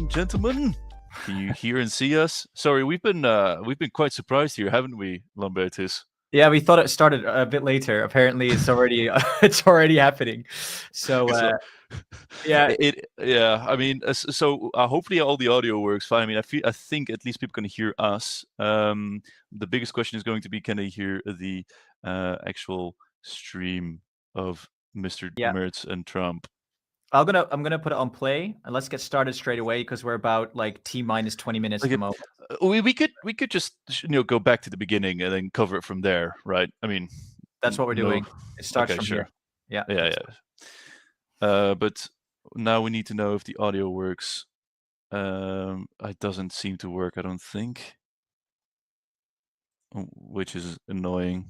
Gentlemen, can you hear and see us? Sorry, we've been quite surprised here, haven't we, Lambertus? Yeah, we thought it started a bit later. Apparently, it's already it's already happening. So yeah, I mean, so hopefully all the audio works fine. I mean, I think at least people can hear us. The biggest question is going to be, can they hear the actual stream of Mr. Merz and Trump? I'm gonna put it on play and let's get started straight away because we're about like T-minus 20 minutes at the moment. We could just go back to the beginning and then cover it from there, right? I mean, that's what we're doing. It starts from here. Yeah. But now we need to know if the audio works. It doesn't seem to work, I don't think, which is annoying.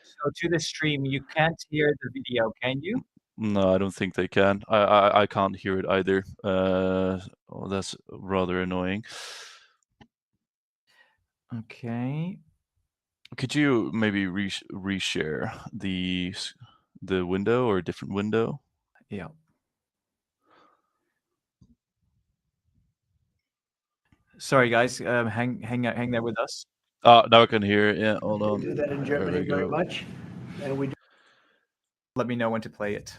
So to the stream, you can't hear the video, can you? No, I don't think they can. I can't hear it either. That's rather annoying. Okay. Could you maybe reshare the window or a different window? Yeah. Sorry, guys. Hang there with us. Now I can hear. Yeah, hold on. We do that in Germany very much, and we. Let me know when to play it.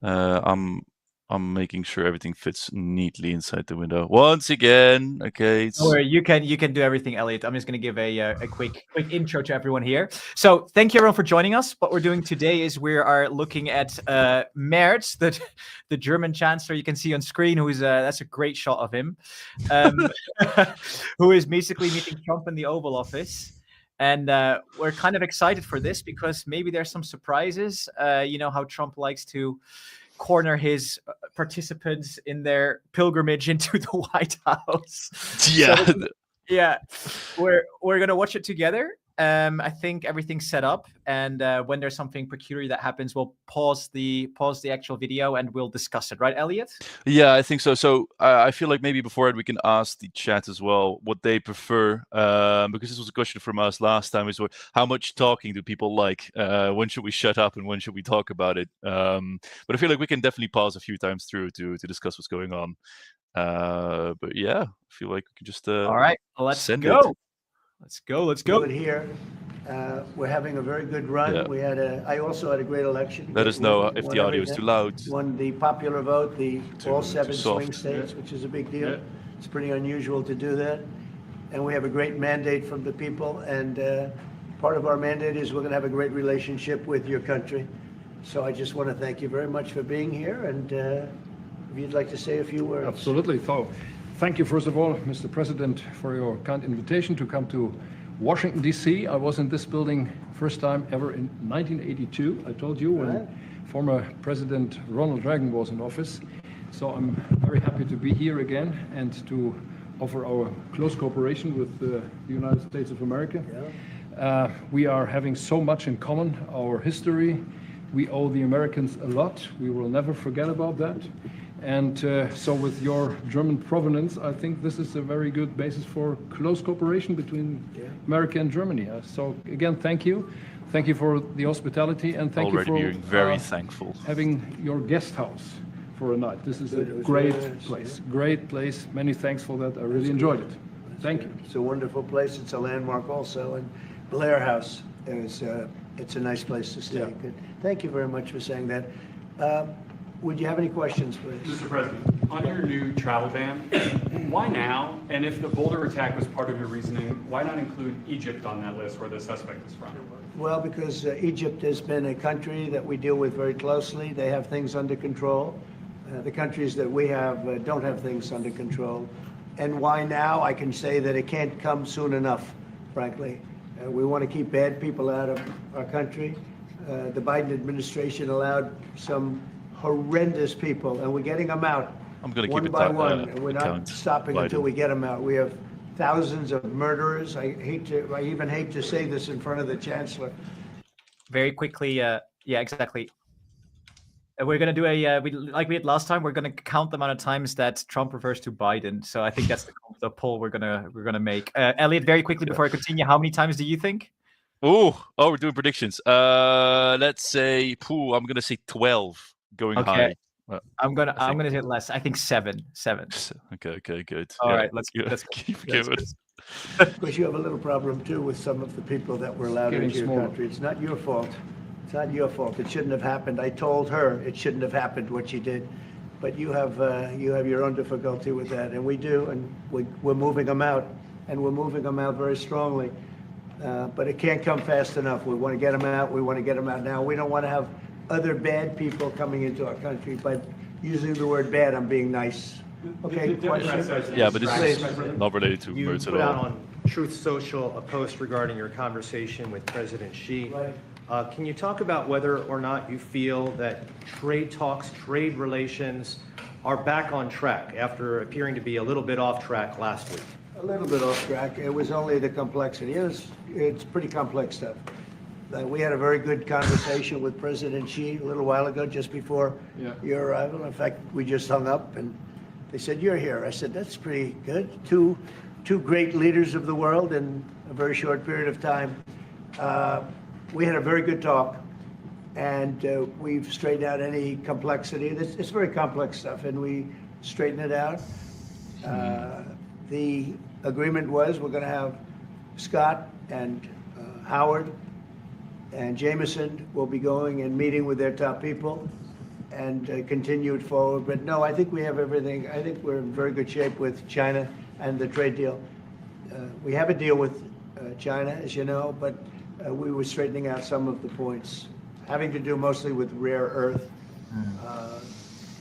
I'm making sure everything fits neatly inside the window. Once again, okay. Or you can do everything, Elliot. I'm just going to give a quick intro to everyone here. So thank you everyone for joining us. What we're doing today is we are looking at Merz, the German Chancellor. You can see on screen who is that's a great shot of him, who is basically meeting Trump in the Oval Office. And we're kind of excited for this because maybe there's some surprises. You know how Trump likes to corner his participants in their pilgrimage into the White House. Yeah. So, yeah, we're gonna watch it together. I think everything's set up, and when there's something peculiar that happens, we'll pause the actual video and we'll discuss it. Right, Elliot? Yeah, I think so. So I feel like maybe beforehand we can ask the chat as well what they prefer, because this was a question from us last time. Is how much talking do people like? When should we shut up and when should we talk about it? But I feel like we can definitely pause a few times through to discuss what's going on. But yeah, I feel like we can just all right. Let's send go. it. Let's go. Let's Do go. it here. We're having a very good run. Yeah. I also had a great election. Let us know if the audio is too loud. Won the popular vote, all 7 soft. swing states, which is a big deal. Yeah. It's pretty unusual to do that. And we have a great mandate from the people. And part of our mandate is we're going to have a great relationship with your country. So I just want to thank you very much for being here. And if you'd like to say a few words. Absolutely. So, thank you, first of all, Mr. President, for your kind invitation to come to Washington, D.C. I was in this building first time ever in 1982. I told you when former President Ronald Reagan was in office. So I'm very happy to be here again and to offer our close cooperation with the United States of America. Yeah. We are having so much in common, our history. We owe the Americans a lot. We will never forget about that. And so with your German provenance, I think this is a very good basis for close cooperation between America and Germany. So again, thank you. Thank you for the hospitality, and thank Already you for being very thankful. having your guest house for a night. This is a great place. Great place. Many thanks for that. I really enjoyed it. Thank you. It's a wonderful place. It's a landmark also. And Blair House is it's a nice place to stay. Yeah. Good. Thank you very much for saying that. Would you have any questions, please? Mr. President, on your new travel ban, why now? And if the Boulder attack was part of your reasoning, why not include Egypt on that list where the suspect is from? Well, because Egypt has been a country that we deal with very closely. They have things under control. The countries that we have don't have things under control. And why now? I can say that it can't come soon enough, frankly. We want to keep bad people out of our country. The Biden administration allowed some horrendous people, and we're getting them out I'm going to one keep it by one, and we're not account. stopping until we get them out. We have thousands of murderers. I even hate to say this in front of the Chancellor. Very quickly, yeah, exactly. We're gonna do like we did last time. We're gonna count the amount of times that Trump refers to Biden. So I think that's the poll we're gonna make. Elliot, very quickly before I continue, how many times do you think? Oh, we're doing predictions. Let's say, I'm going to say 12 going high. I'm gonna say less. I think seven. Okay, good. All right, let's keep going. Because you have a little problem too with some of the people that were allowed Getting into your smaller. country. It's not your fault. It's not your fault. It shouldn't have happened. I told her it shouldn't have happened what she did, but you have your own difficulty with that, and we do, and we're moving them out, and we're moving them out very strongly. But it can't come fast enough. We want to get them out. We want to get them out now. We don't want to have other bad people coming into our country. But using the word bad, I'm being nice. Okay, question? Yeah, but this is Please. not related to You Merz at put out all. on Truth Social a post regarding your conversation with President Xi. Right. Can you talk about whether or not you feel that trade talks, trade relations are back on track after appearing to be a little bit off track last week? A little bit off track. It was only the complexity. It's pretty complex stuff. We had a very good conversation with President Xi a little while ago, just before your arrival. In fact, we just hung up and they said, "You're here." I said, "That's pretty good." Two great leaders of the world in a very short period of time. We had a very good talk, and we've straightened out any complexity. It's very complex stuff, and we straightened it out. The agreement was we're going to have Scott and Howard and Jameson will be going and meeting with their top people and continue it forward. But no, I think we have everything. I think we're in very good shape with China and the trade deal. We have a deal with China, as you know, but we were straightening out some of the points, having to do mostly with rare earth.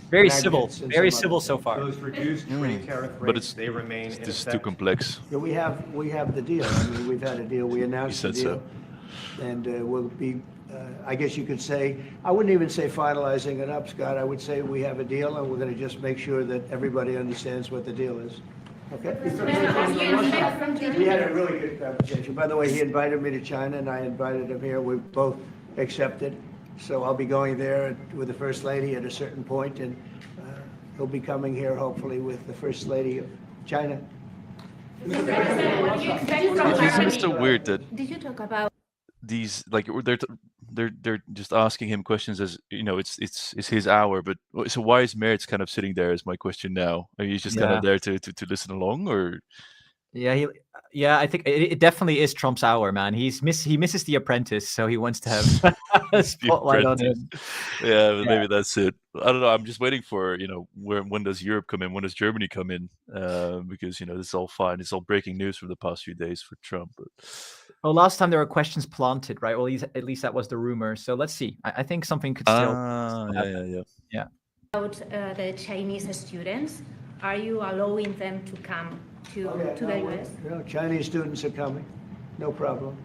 Very magnets civil, and very some civil other so things. far. Those reduced trade tariff But rates, they remain in This is too effect. complex. Yeah, we have the deal. I mean, we've had a deal. We announced the said so. deal. And we'll be, I guess you could say, I wouldn't even say finalizing it up, Scott. I would say we have a deal, and we're going to just make sure that everybody understands what the deal is. Okay? We had a really good conversation. By the way, he invited me to China, and I invited him here. We both accepted. So I'll be going there with the First Lady at a certain point, and he'll be coming here hopefully with the First Lady of China. It's so weird that Did you talk about these, like, they're just asking him questions as, you know, it's his hour, but so why is Merz kind of sitting there is my question now? Are you just kind of there to listen along, or? Yeah, I think it definitely is Trump's hour, man. He misses The Apprentice, so he wants to have a spotlight on him. Yeah, maybe that's it. I don't know. I'm just waiting for, you know, when does Europe come in? When does Germany come in? Because, you know, this is all fine. It's all breaking news for the past few days for Trump. But... Well, last time there were questions planted, right? Well, at least that was the rumor. So let's see. I think something could still happen. Yeah. about the Chinese students? Are you allowing them to come to the US? No, Chinese students are coming. No problem.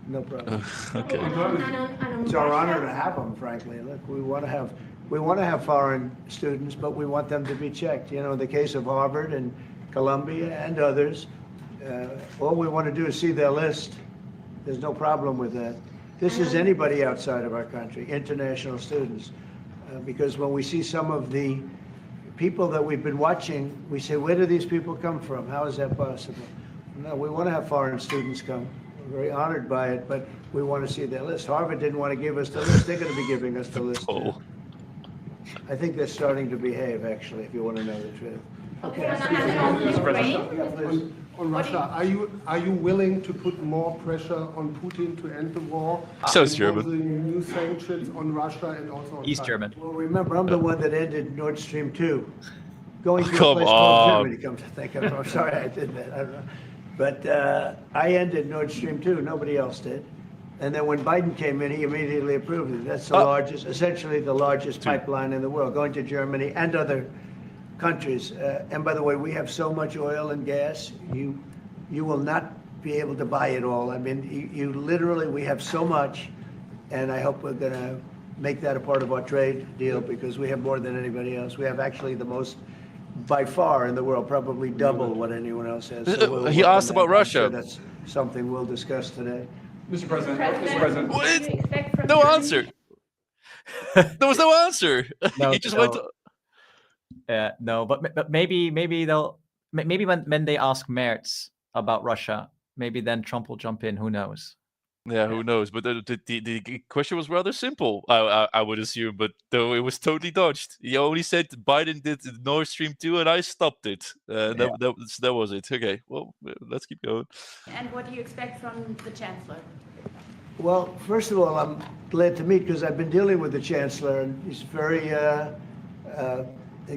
No problem. Okay. It's our honor to have them, frankly. Look, we want to have foreign students, but we want them to be checked. You know, in the case of Harvard and Columbia and others, all we want to do is see their list. There's no problem with that. This is anybody outside of our country, international students, because when we see some of the people that we've been watching, we say, where do these people come from? How is that possible? No, we want to have foreign students come. We're very honored by it, but we want to see their list. Harvard didn't want to give us the list. They're going to be giving us the list. I think they're starting to behave, actually, if you want to know the truth. On Russia, are you willing to put more pressure on Putin to end the war? So it's German. Imposing new sanctions on Russia and also on He's China? German. Well, remember, I'm the one that ended Nordstream 2. Going to a Come place called on. Germany, come to think of it. I'm sorry I did that. I don't know. But I ended Nordstream 2. Nobody else did. And then when Biden came in, he immediately approved it. That's the largest, essentially the largest pipeline in the world, going to Germany and other countries. And by the way, we have so much oil and gas, you will not be able to buy it all. I mean, you literally, we have so much, and I hope we're going to make that a part of our trade deal because we have more than anybody else. We have actually the most, by far, in the world, probably double what anyone else has. So He asked about Russia. I'm sure that's something we'll discuss today. Mr. President. What? No answer. There was no answer. No, He just went. No, but maybe when they ask Merz about Russia, maybe then Trump will jump in. Who knows? Yeah, who knows? But the question was rather simple, I would assume, but though it was totally dodged. He only said Biden did Nord Stream 2 and I stopped it. That was it. Okay, well, let's keep going. And what do you expect from the Chancellor? Well, first of all, I'm glad to meet because I've been dealing with the Chancellor, and he's a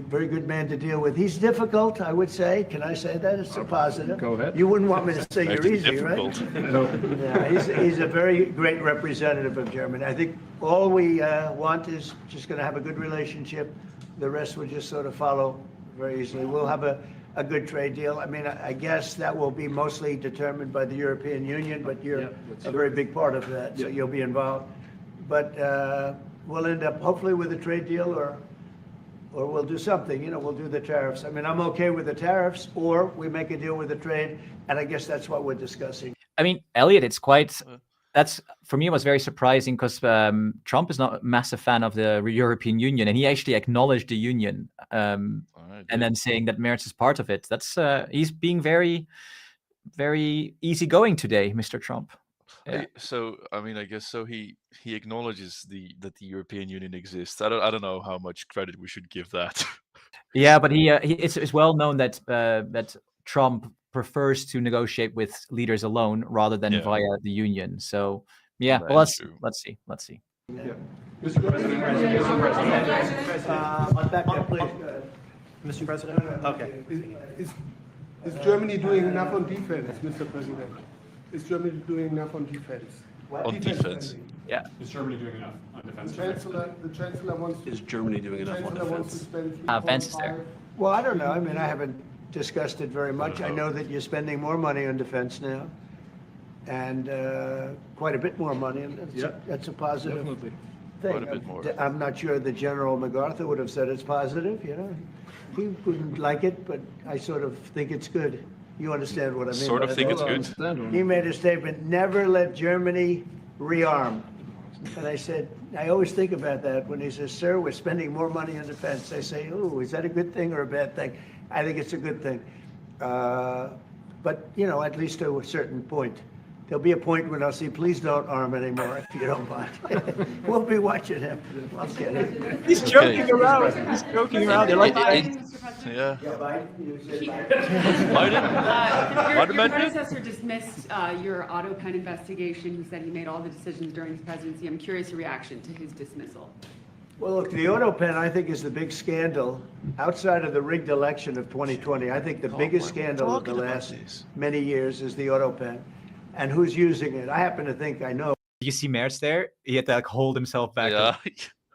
very good man to deal with. He's difficult, I would say. Can I say that? It's a positive. Go ahead. You wouldn't want me to say you're Actually easy, difficult. right? Yeah, he's a very great representative of Germany. I think all we want is just going to have a good relationship. The rest will just sort of follow very easily. We'll have a good trade deal. I mean, I guess that will be mostly determined by the European Union, but you're a very big part of that, so you'll be involved. But we'll end up hopefully with a trade deal or we'll do something, you know, we'll do the tariffs. I mean, I'm okay with the tariffs, or we make a deal with the trade, and I guess that's what we're discussing. I mean, Elliot, it's quite. That's for me. It was very surprising because Trump is not a massive fan of the European Union, and he actually acknowledged the union, and then saying that Merz is part of it. That's he's being very, very easygoing today, Mr. Trump. Yeah. So I mean, I guess so. He acknowledges that the European Union exists. I don't know how much credit we should give that. Yeah, but it's well known that that Trump prefers to negotiate with leaders alone rather than via the union. So yeah, well, let's see. Yeah. Mr. President. Back there, please. Mr. President? Okay. Is Germany doing enough on defense, Mr. President? Is Germany doing enough on defense? On defense? spending? Yeah. Is Germany doing enough on defense? The Chancellor wants to. Is Germany doing enough on defense? Vance is there. Well, I don't know. I mean, I haven't discussed it very much. I know that you're spending more money on defense now. and quite a bit more money, and that's a positive Definitely. thing. Quite a bit more. I'm not sure that General MacArthur would have said it's positive, you know. He wouldn't like it, but I sort of think it's good. You understand what I mean? Sort of by think that? it's good. He made a statement, never let Germany rearm. And I said, I always think about that when he says, sir, we're spending more money on defense. I say, oh, is that a good thing or a bad thing? I think it's a good thing. But, you know, at least to a certain point. There'll be a point when I'll say, please don't arm anymore, if you don't mind. We'll be watching him. I'll get it. He's joking around. He's joking around. They're like, Yeah. Yeah, Biden, you said Biden. Biden? Your predecessor dismissed your Autopen investigation. He said he made all the decisions during his presidency. I'm curious your reaction to his dismissal. Well, look, the Autopen, I think, is the big scandal outside of the rigged election of 2020. I think the biggest scandal of the last many years is the Autopen. And who's using it? I happen to think I know. you see Merz there? He had to like hold himself back, Yeah.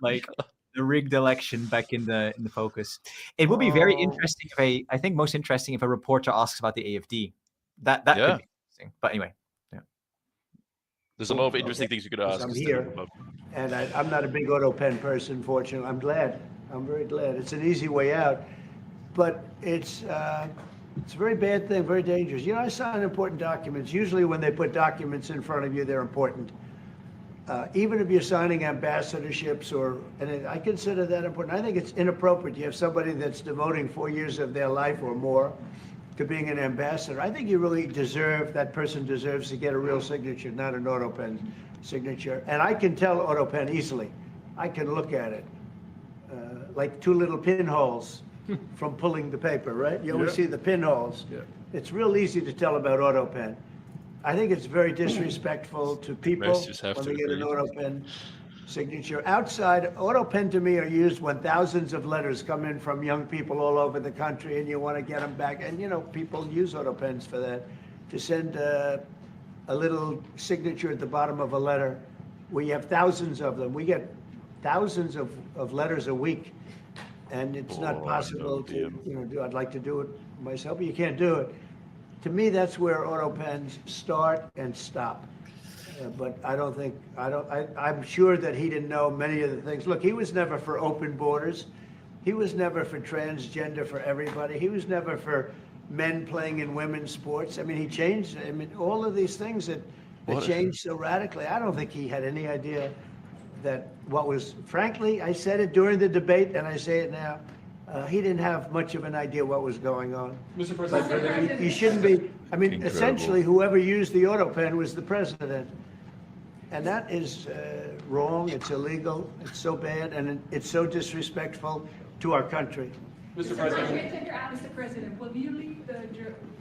like the rigged election back in the focus. It would be very interesting if I think most interesting if a reporter asks about the AFD. That could be interesting. But anyway. There's a lot of interesting things you could ask. I'm here, and I'm not a big Autopen person, fortunately. I'm glad. I'm very glad. It's an easy way out, but it's a very bad thing, very dangerous. You know, I sign important documents. Usually when they put documents in front of you, they're important. Even if you're signing ambassadorships and I consider that important. I think it's inappropriate. You have somebody that's devoting 4 years of their life or more to being an ambassador. I think you really that person deserves to get a real signature, not an Autopen signature. And I can tell Autopen easily. I can look at it. Like two little pinholes from pulling the paper, right? You always see the pinholes. Yeah. It's real easy to tell about Autopen. I think it's very disrespectful to people when they get an Autopen signature. Outside, Autopen to me are used when thousands of letters come in from young people all over the country and you want to get them back. And, you know, people use Autopens for that, to send a little signature at the bottom of a letter. We have thousands of them. We get thousands of letters a week. And it's not possible to, do. I'd like to do it myself, but you can't do it. To me, that's where Autopens start and stop. But I'm sure that he didn't know many of the things. Look, he was never for open borders. He was never for transgender for everybody. He was never for men playing in women's sports. I mean, he changed, all of these things that changed so radically. I don't think he had any idea that frankly, I said it during the debate and I say it now, he didn't have much of an idea what was going on. Mr. President, he shouldn't be, Incredible. Essentially, whoever used the Autopen was the president. And that is wrong, it's illegal, it's so bad, and it's so disrespectful to our country. Mr. President. Mr. President, will you lead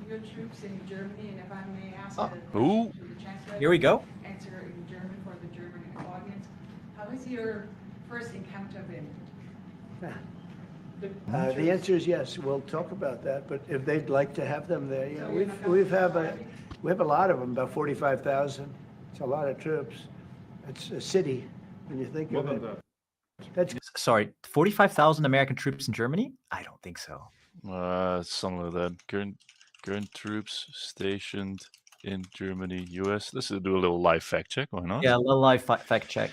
your troops in Germany? And if I may ask Who? the Chancellor, Here we go. answer in German for the German audience. How has your first encounter been? The answer is yes. We'll talk about that. But if they'd like to have them there, we have a lot of them, about 45,000. It's a lot of troops. It's a city when you think of it. That's Sorry, 45,000 American troops in Germany? I don't think so. Something like that. Current troops stationed in Germany, US. Let's do a little live fact check. Why not? Yeah, a little live fact check.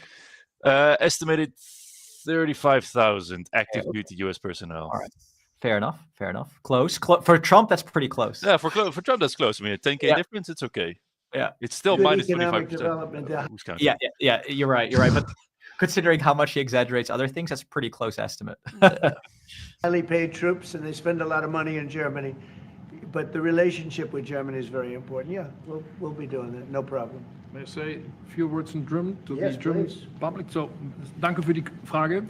Estimated 35,000 active duty US personnel. All right. Fair enough. Fair enough. Close. For Trump, that's pretty close. Yeah, for Trump, that's close. I mean, a 10K difference, it's okay. Yeah. It's still good minus economic 25%. development. Who's counting? Yeah. You're right. But considering how much he exaggerates other things, that's a pretty close estimate. Highly paid troops, and they spend a lot of money in Germany. But the relationship with Germany is very important. Yeah, we'll be doing that. No problem. May I say a few words in German to Yes, the German please. public? So, danke für die Frage.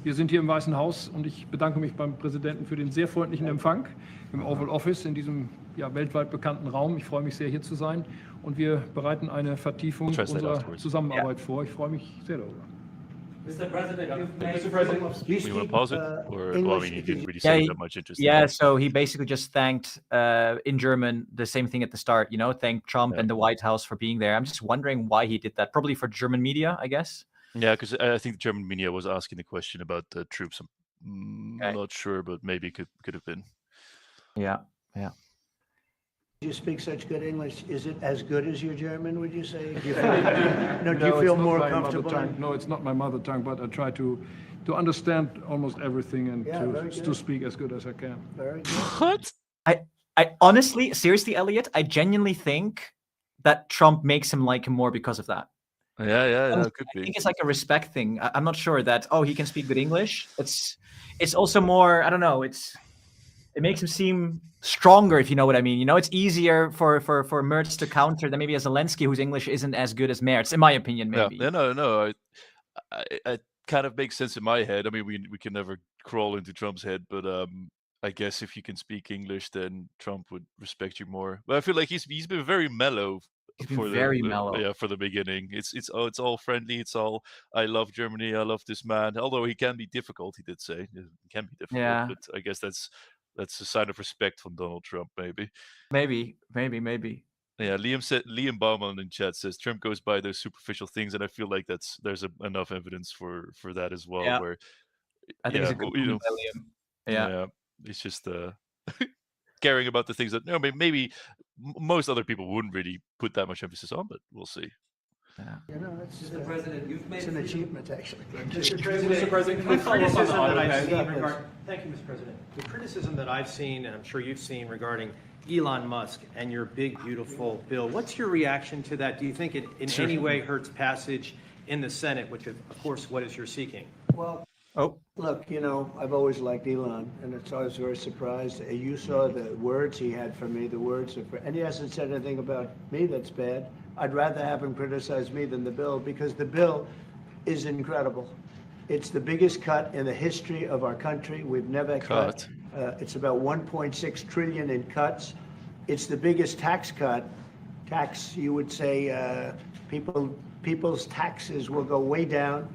Wir sind hier im Weißen Haus und ich bedanke mich beim Präsidenten für den sehr freundlichen Empfang im Oval Office in diesem weltweit bekannten Raum. Ich freue mich sehr, hier zu sein und wir bereiten eine Vertiefung unserer Zusammenarbeit vor. Ich freue mich sehr darüber. Mr. President, you You want to pause it? Or, well, I mean, you didn't really Yeah, say that much interesting. Yeah, so he basically just thanked in German the same thing at the start, thanked Trump and the White House for being there. I'm just wondering why he did that. Probably for German media, I guess. Yeah, because I think the German media was asking the question about the troops. I'm not sure, but maybe it could have been. Yeah. You speak such good English. Is it as good as your German, would you say? Do you feel, do you feel more comfortable? No, it's not my mother tongue, but I try to understand almost everything and to speak as good as I can. Very good. What? I honestly, seriously, Elliot, I genuinely think that Trump makes him like him more because of that. Yeah, Honestly, that could I be. think it's like a respect thing. I'm not sure that, oh, he can speak good English. It's also more, I don't know, it makes him seem stronger, if you know what I mean. You know, it's easier for Merz to counter than maybe a Zelensky, whose English isn't as good as Merz, in my opinion, maybe. Yeah, no. It kind of makes sense in my head. I mean, we can never crawl into Trump's head, but I guess if you can speak English, then Trump would respect you more. But I feel like he's been very mellow. He's been very mellow. Yeah, for the beginning. It's all friendly. It's all I love Germany. I love this man. Although he can be difficult, he did say he can be difficult. Yeah. But I guess that's a sign of respect from Donald Trump, maybe. Maybe. Yeah, Liam Baumann in chat says Trump goes by those superficial things, and I feel like there's enough evidence for that as well. Yeah. Where I think it's a good point by Liam. Yeah. It's just caring about the things that maybe most other people wouldn't really put that much emphasis on, but we'll see. Yeah. You know, it's Mr. President, you've made it's an achievement, actually. Mr. President, can I follow up on the auto pen? Thank you, Mr. President. The criticism that I've seen, and I'm sure you've seen, regarding Elon Musk and your big, beautiful bill, what's your reaction to that? Do you think it in any way hurts passage in the Senate, which, of course, what is you're seeking? Well, Oh, look, you know, I've always liked Elon, and it's always very surprised. You saw the words he had for me, and he hasn't said anything about me that's bad. I'd rather have him criticize me than the bill, because the bill is incredible. It's the biggest cut in the history of our country. We've never cut. It's about 1.6 trillion in cuts. It's the biggest tax cut. You would say, people's taxes will go way down.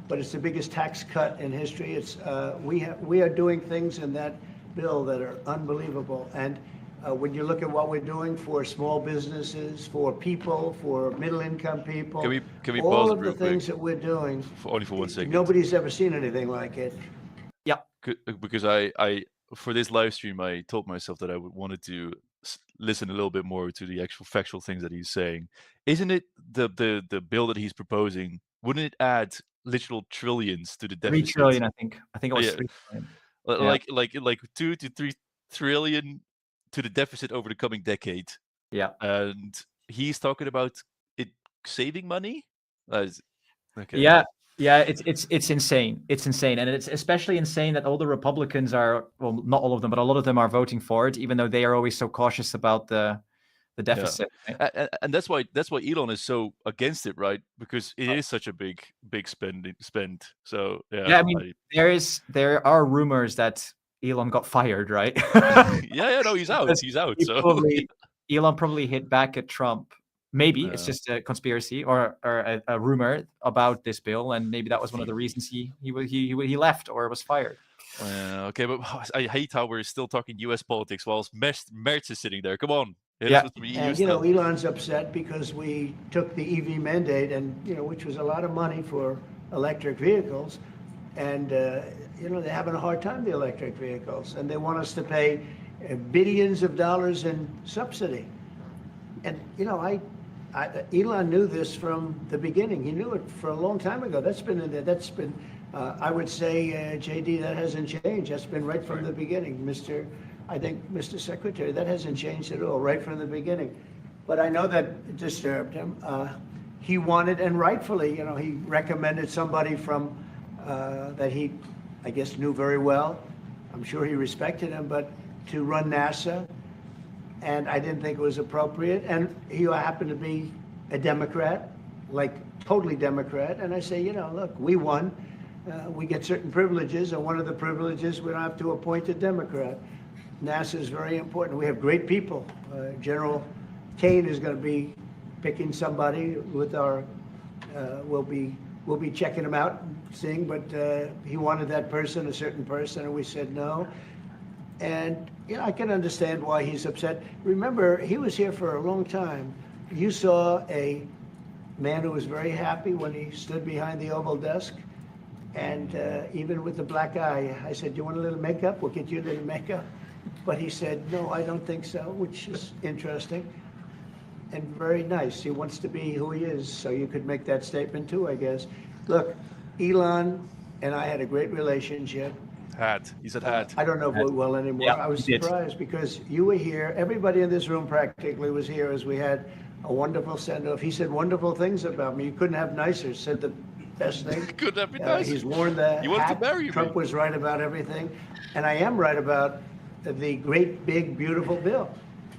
But it's the biggest tax cut in history. It's we are doing things in that bill that are unbelievable. And when you look at what we're doing for small businesses, for people, for middle-income people, can we all pause of the real quick? things that we're doing, Only for 1 second. nobody's ever seen anything like it. yeah. Because I for this live stream I told myself that I wanted to listen a little bit more to the actual factual things that he's saying. Isn't it the bill that he's proposing? Wouldn't it add literal trillions to the deficit? 3 trillion, I think. I think it was Yeah. 3 trillion. Like 2 to 3 trillion to the deficit over the coming decade. Yeah. And he's talking about it saving money. Okay. Yeah, it's insane. It's insane, and it's especially insane that all the Republicans are, well, not all of them, but a lot of them are voting for it, even though they are always so cautious about the deficit. Right? And that's why Elon is so against it, right? Because it is such a big spend. So Yeah, I mean, there are rumors that Elon got fired, right? No, he's out. He's out. Elon probably hit back at Trump. Maybe it's just a conspiracy or a rumor about this bill, and maybe that was one of the reasons he left or was fired. Okay, but I hate how we're still talking U.S. politics whilst Merz is sitting there. Come on. And Elon's upset because we took the EV mandate, and which was a lot of money for electric vehicles, and they're having a hard time, the electric vehicles, and they want us to pay billions of dollars in subsidy. And Elon knew this from the beginning. He knew it for a long time ago. That's been in there. That's been, I would say, JD, that hasn't changed. That's been right from the beginning, Mr. Secretary. That hasn't changed at all, right from the beginning. But I know that disturbed him. He wanted, and rightfully, he recommended somebody from that he, I guess, knew very well. I'm sure he respected him, but to run NASA. And I didn't think it was appropriate. And he happened to be a Democrat, like totally Democrat. And I say, look, we won. We get certain privileges, and one of the privileges, we don't have to appoint a Democrat. NASA is very important. We have great people. General Kane is going to be picking somebody with our. We'll be checking him out, and seeing. But he wanted that person, a certain person, and we said no. And I can understand why he's upset. Remember, he was here for a long time. You saw a man who was very happy when he stood behind the Oval desk, and even with the black eye, I said, "Do you want a little makeup? We'll get you a little makeup." But he said, no, I don't think so, which is interesting and very nice. He wants to be who he is, so you could make that statement too, I guess. Look, Elon and I had a great relationship. He said had. I don't know if we're well anymore. Yeah, I was he did. surprised because you were here. Everybody in this room practically was here as we had a wonderful send-off. He said wonderful things about me. You couldn't have nicer. Said the best thing. Couldn't have been nicer. He's worn the You wanted to hat. marry me. Trump was right about everything. And I am right about the great, big, beautiful bill.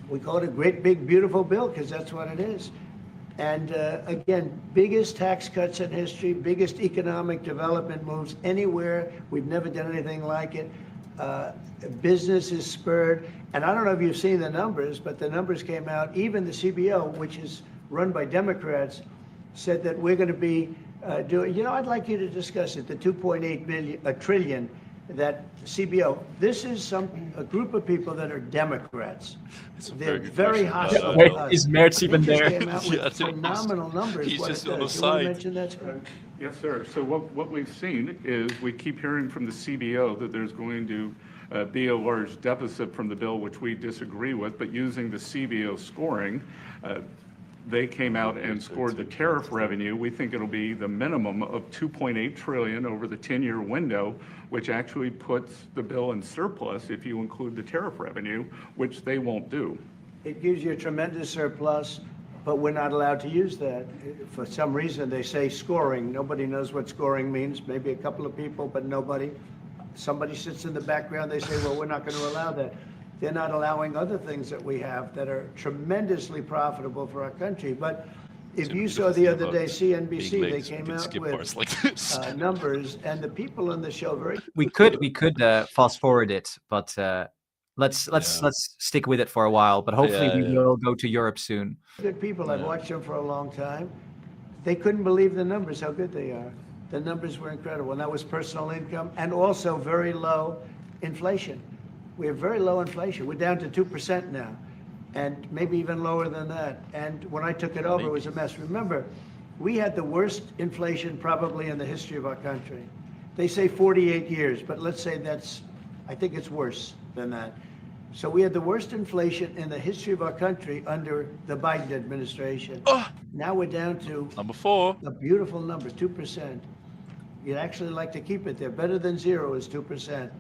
We call it a great, big, beautiful bill because that's what it is. And again, biggest tax cuts in history, biggest economic development moves anywhere. We've never done anything like it. Business is spurred. And I don't know if you've seen the numbers, but the numbers came out. Even the CBO, which is run by Democrats, said that we're going to be doing, I'd like you to discuss it, the 2.8 trillion that CBO, this is a group of people that are Democrats. They're very hostile to us. Is Merz even They just there? came out with phenomenal numbers. He's what just it on the does. You want to side. mention that, Scott? Yes, sir. So what we've seen is we keep hearing from the CBO that there's going to be a large deficit from the bill, which we disagree with, but using the CBO scoring, they came out and scored the tariff revenue. We think it'll be the minimum of 2.8 trillion over the 10-year window, which actually puts the bill in surplus if you include the tariff revenue, which they won't do. It gives you a tremendous surplus, but we're not allowed to use that. For some reason, they say scoring. Nobody knows what scoring means. Maybe a couple of people, but nobody. Somebody sits in the background, they say, well, we're not going to allow that. They're not allowing other things that we have that are tremendously profitable for our country. But if you saw the other day, CNBC, they came out with like this. numbers, and the people on the show very We could fast forward it, but let's stick with it for a while. But hopefully we will go to Europe soon. good people. I've watched them for a long time. They couldn't believe the numbers, how good they are. The numbers were incredible, and that was personal income and also very low inflation. We have very low inflation. We're down to 2% now, and maybe even lower than that. And when I took it over, it was a mess. Remember, we had the worst inflation probably in the history of our country. They say 48 years, but let's say I think it's worse than that. So we had the worst inflation in the history of our country under the Biden administration. Now we're down to Number 4. a beautiful number, 2%. You'd actually like to keep it there. Better than 0 is 2%.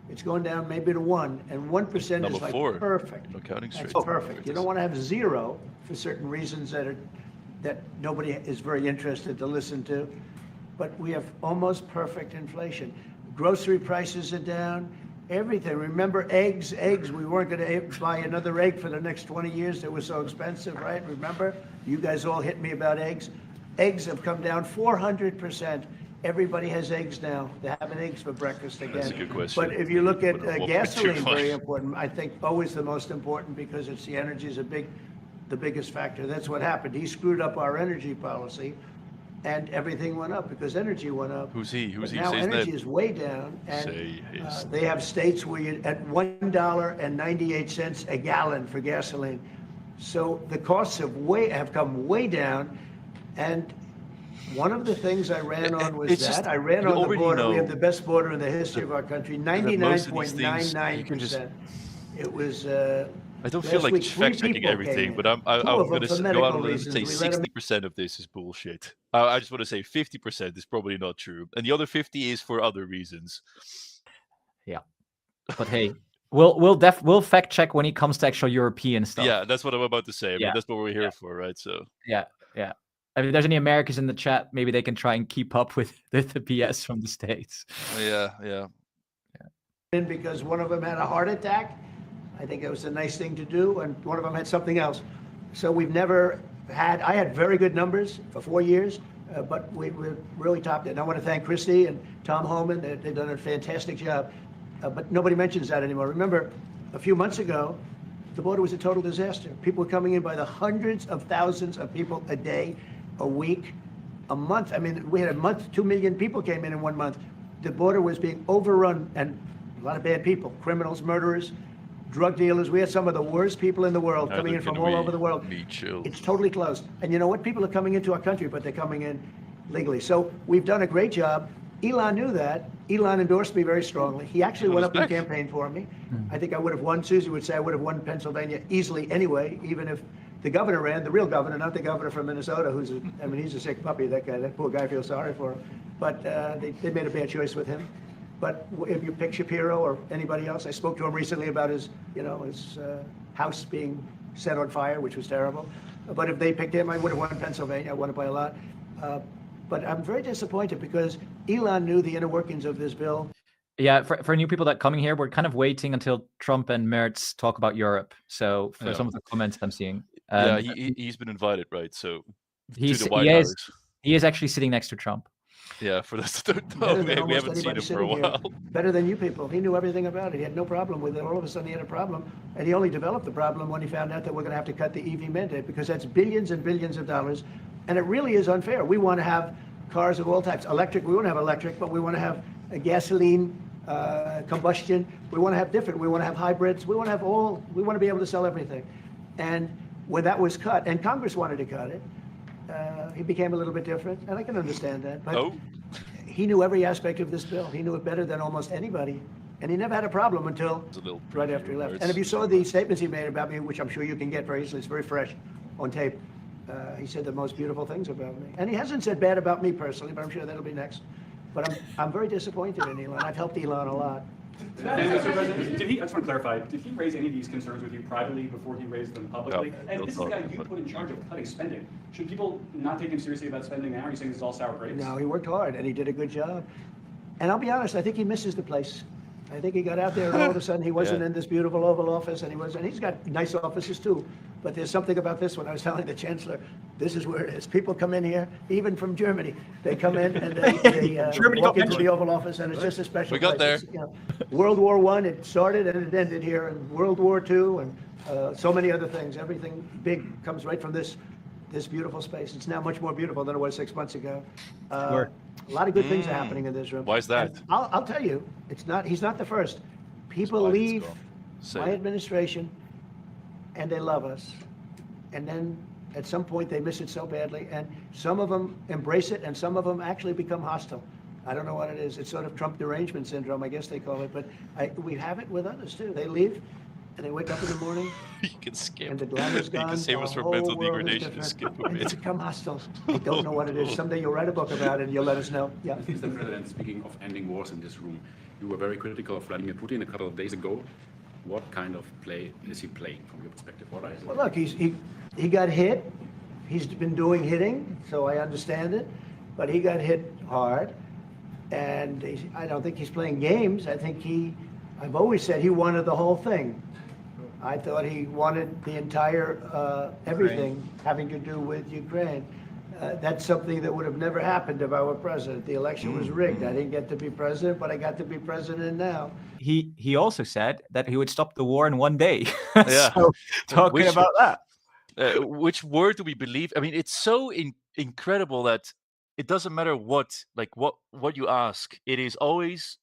It's going down maybe to 1, and 1% Number is like 4. perfect. No counting That's straight. perfect. You don't want to have 0 for certain reasons that nobody is very interested to listen to. But we have almost perfect inflation. Grocery prices are down. Everything. Remember eggs? We weren't going to buy another egg for the next 20 years. They were so expensive, right? Remember? You guys all hit me about eggs. Eggs have come down 400%. Everybody has eggs now. They're having eggs for breakfast again. That's a good question. But if you look at What gasoline, would you very find? important. I think always the most important because it's the energy is the biggest factor. That's what happened. He screwed up our energy policy, and everything went up because energy went up. Who's he? But Say now his energy name. is way down, and Say his they have states where you at $1.98 a gallon for gasoline. So the costs have come way down, and one of the things I ran on was It's just- I ran you on the already border. We know have the best border in the history of our country, that most of these things, you can just- 99.99%. It was. I don't feel last like week, 3 fact checking people came everything, in. but I'm 2 of going them to for go out medical on a limb and reasons. say We let 60% of this is bullshit. I just want to say 50% is probably not true, and the other 50 is for other reasons. Yeah, but hey, we'll fact check when it comes to actual European stuff. Yeah, that's what I'm about to say. I mean, Yeah. that's what we're here for, right? So yeah. I mean, if there's any Americans in the chat, maybe they can try and keep up with the BS from the States. yeah. in because one of them had a heart attack. I think it was a nice thing to do, and one of them had something else. So we've never had, I had very good numbers for 4 years, but we're really topped it. And I want to thank Christie and Tom Homan. They've done a fantastic job, but nobody mentions that anymore. Remember, a few months ago, the border was a total disaster. People were coming in by the hundreds of thousands of people a day, a week, a month. I mean, we had a month, 2 million people came in 1 month. The border was being overrun, and a lot of bad people, criminals, murderers, drug dealers. We had some of the worst people in the world coming in from all over the world. It's totally closed. And you know what? People are coming into our country, but they're coming in legally. So we've done a great job. Elon knew that. Elon endorsed me very strongly. He actually went up and Respect. campaigned for me. I think I would have won. Susie would say I would have won Pennsylvania easily anyway, even if the governor ran, the real governor, not the governor from Minnesota, he's a sick puppy, that guy. That poor guy, feels sorry for him. But they made a bad choice with him. But if you pick Shapiro or anybody else, I spoke to him recently about his house being set on fire, which was terrible. But if they picked him, I would have won Pennsylvania. I won it by a lot. But I'm very disappointed because Elon knew the inner workings of this bill. Yeah, for new people that are coming here, we're kind of waiting until Trump and Merz talk about Europe. So for some of the comments I'm seeing. He's been invited, right? So he to the White House. He is actually sitting next to Trump. Yeah, for those that don't know, we haven't seen him for a while. Better than you people. He knew everything about it. He had no problem with it. All of a sudden he had a problem. And he only developed the problem when he found out that we're going to have to cut the EV mandate because that's billions and billions of dollars. And it really is unfair. We want to have cars of all types. Electric, we want to have electric, but we want to have a gasoline, combustion. We want to have different. We want to have hybrids. We want to have all. We want to be able to sell everything. And when that was cut, and Congress wanted to cut it, he became a little bit different, and I can understand that. But he knew every aspect of this bill. He knew it better than almost anybody, and he never had a problem until right after he left. And if you saw the statements he made about me, which I'm sure you can get very easily, it's very fresh on tape. He said the most beautiful things about me, and he hasn't said bad about me personally, but I'm sure that'll be next. But I'm very disappointed in Elon. I've helped Elon a lot. Mr. President, I just want to clarify, did he raise any of these concerns with you privately before he raised them publicly? And this is the guy you put in charge of cutting spending. Should people not take him seriously about spending now? Are you saying this is all sour grapes? No, he worked hard, and he did a good job. And I'll be honest, I think he misses the place. I think he got out there, and all of a sudden he wasn't in this beautiful Oval Office, and he's got nice offices too. But there's something about this one. I was telling the Chancellor, this is where it is. People come in here, even from Germany. They come in and they walk into the Oval Office, and it's just a special place. We got there. It's, World War I, it started and it ended here, and World War II, and so many other things. Everything big comes right from this beautiful space. It's now much more beautiful than it was 6 months ago. A lot of good things are happening in this room. Why is that? And I'll tell you, he's not the first. People leave my administration and they love us. And then at some point they miss it so badly. And some of them embrace it and some of them actually become hostile. I don't know what it is. It's sort of Trump derangement syndrome, I guess they call it. But we have it with others too. They leave and they wake up in the morning. You can skip. And the glamour's gone. You can save us the from mental whole world is degradation and different, skip a and bit. they become hostile. I don't know what it is. Someday you'll write a book about it and you'll let us know. Yeah. Mr. President, speaking of ending wars in this room, you were very critical of Vladimir Putin a couple of days ago. What kind of play is he playing from your perspective? Well, look, he got hit. He's been doing hitting, so I understand it. But he got hit hard, and I don't think he's playing games. I think I've always said he wanted the whole thing. I thought he wanted the entire everything having to do with Ukraine. That's something that would have never happened if I were president. The election was rigged. I didn't get to be president, but I got to be president now. He also said that he would stop the war in one day. Yeah. So talking about that. Which word do we believe? I mean, it's so incredible that it doesn't matter what you ask. It is always,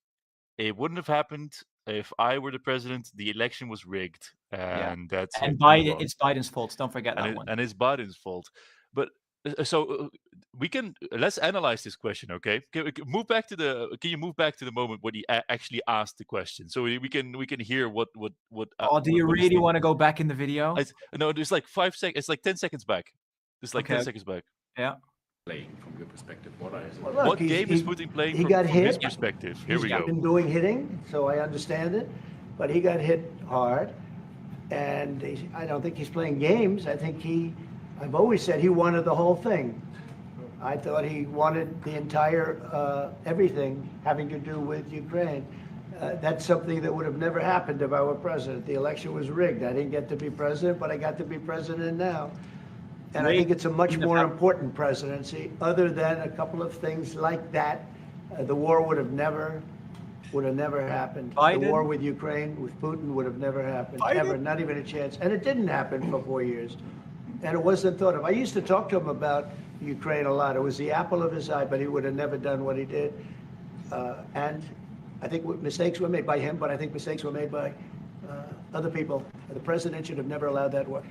it wouldn't have happened if I were the president. The election was rigged, and that's Biden. It's Biden's fault. Don't forget that one. And it's Biden's fault. But let's analyze this question, okay? Can you move back to the moment when he actually asked the question, so we can hear what. Do you really want to go back in the video? No, there's like 5 seconds. It's like 10 seconds back. It's like 10 seconds back. Yeah. Playing from your perspective, what game is Putin playing from his perspective? Here we go. He's been doing hitting, so I understand it. But he got hit hard, and I don't think he's playing games. I think I've always said he wanted the whole thing. I thought he wanted the entire everything having to do with Ukraine. That's something that would have never happened if I were president. The election was rigged. I didn't get to be president, but I got to be president now. And I think it's a much more important presidency, other than a couple of things like that. The war would have never happened. Biden? The war with Ukraine, with Putin, would have never happened. Ever, not even a chance. And it didn't happen for 4 years. And it wasn't thought of. I used to talk to him about Ukraine a lot. It was the apple of his eye, but he would have never done what he did. And I think mistakes were made by him, but I think mistakes were made by other people. The president should have never allowed that war.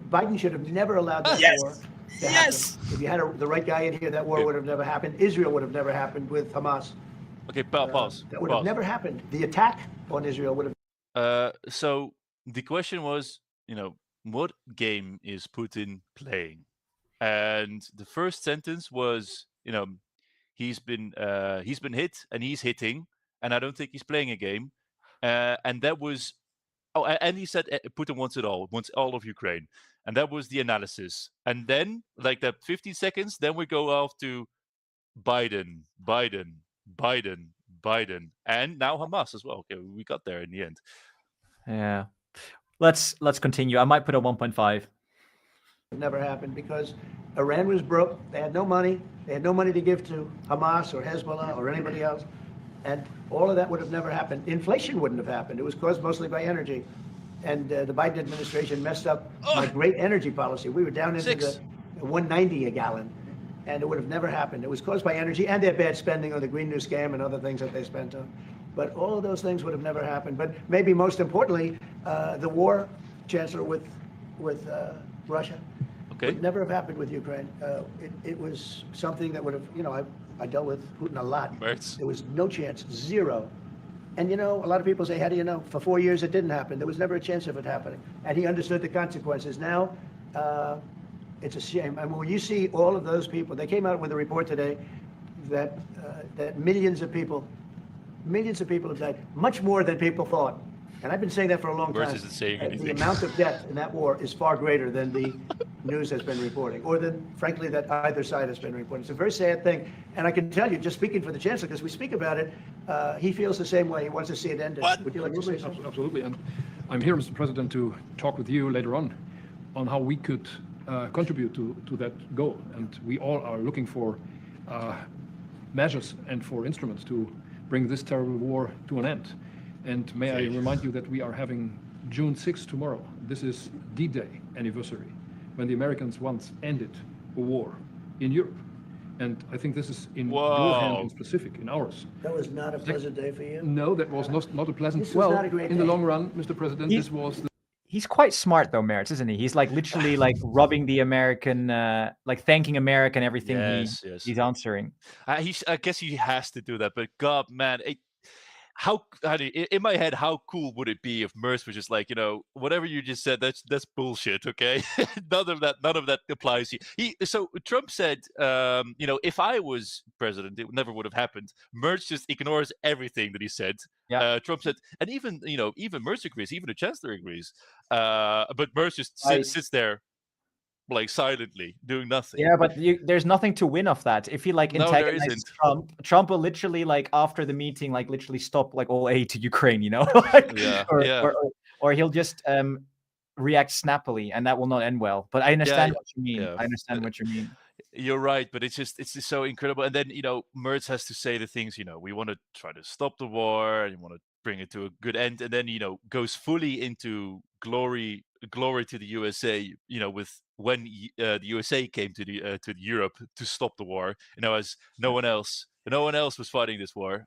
Biden should have never allowed that war to happen. If you had the right guy in here, that war would have never happened. Israel would have never happened with Hamas. Okay, pause. That would have never happened. The attack on Israel would have. So the question was, what game is Putin playing? And the first sentence was, he's been hit and he's hitting, and I don't think he's playing a game. And that was, and he said Putin wants it all, wants all of Ukraine, and that was the analysis. And then, like that 15 seconds, then we go off to Biden, and now Hamas as well. Okay, we got there in the end. Yeah. Let's continue. I might put a 1.5. Never happened because Iran was broke. They had no money. They had no money to give to Hamas or Hezbollah or anybody else. And all of that would have never happened. Inflation wouldn't have happened. It was caused mostly by energy. And the Biden administration messed up my great energy policy. We were down into the 190 a gallon. And it would have never happened. It was caused by energy and their bad spending on the Green New Scam and other things that they spent on. But all of those things would have never happened. But maybe most importantly, the war, Chancellor, with Russia, would never have happened with Ukraine. It was something that would have, I dealt with Putin a lot. There was no chance, zero. And a lot of people say, how do you know? For 4 years it didn't happen. There was never a chance of it happening. And he understood the consequences. Now, it's a shame. I mean, when you see all of those people, they came out with a report today that millions of people have died, much more than people thought. And I've been saying that for a long time. Isn't saying anything. The amount of death in that war is far greater than the news has been reporting, or than, frankly, that either side has been reporting. It's a very sad thing. And I can tell you, just speaking for the Chancellor, because we speak about it, he feels the same way. He wants to see it ended. Would you like to say something? Absolutely. And I'm here, Mr. President, to talk with you later on how we could contribute to that goal. And we all are looking for measures and for instruments to bring this terrible war to an end. And may I remind you that we are having June 6th tomorrow. This is D-Day anniversary, when the Americans once ended a war in Europe. And I think this is in your hand in specific, in ours. That was not a pleasant day for you? No, that was not a pleasant. This was not a great in the day. long run, Mr. President, this was. He's quite smart though, Merz, isn't he? He's like literally like rubbing the American, like thanking America and everything he's answering. I guess he has to do that, but God, man, in my head, how cool would it be if Merz was just like, whatever you just said, that's bullshit, okay? none of that applies. So Trump said, if I was president, it never would have happened. Merz just ignores everything that he said. Yeah. Trump said, and even Merz agrees, even the Chancellor agrees. But Merz just sits there, like silently doing nothing. Yeah, but there's nothing to win off that. If he antagonizes Trump will literally after the meeting literally stop all aid to Ukraine, or he'll just react snappily, and that will not end well. But I understand what you mean. I understand what you mean. You're right, but it's just so incredible. And then Merz has to say the things, we want to try to stop the war and you want to bring it to a good end, and then goes fully into glory to the USA, with when the USA came to Europe to stop the war, as no one else was fighting this war.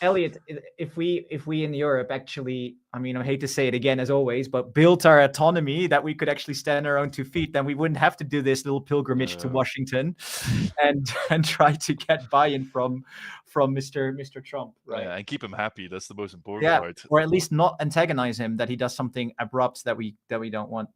Elliot, if we in Europe actually, I hate to say it again as always, but built our autonomy that we could actually stand on our own 2 feet, then we wouldn't have to do this little pilgrimage to Washington and try to get buy-in from Mr. Trump, right? Yeah, and keep him happy. That's the most important part. Or at least not antagonize him that he does something abrupt that we don't want.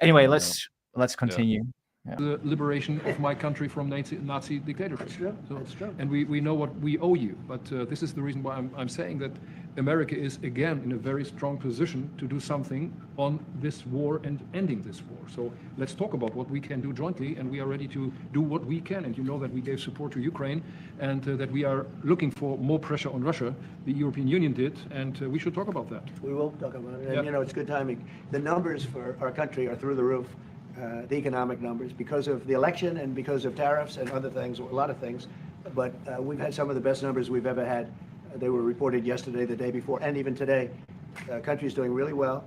Anyway, let's continue. Yeah. The liberation of my country from Nazi dictatorship. That's true. That's true. And we know what we owe you. But this is the reason why I'm saying that America is again in a very strong position to do something on this war and ending this war. So let's talk about what we can do jointly, and we are ready to do what we can. And you know that we gave support to Ukraine, and that we are looking for more pressure on Russia. The European Union did, and we should talk about that. We will talk about it. And it's good timing. The numbers for our country are through the roof. The economic numbers, because of the election and because of tariffs and other things, a lot of things. But we've had some of the best numbers we've ever had. They were reported yesterday, the day before, and even today. Country's doing really well.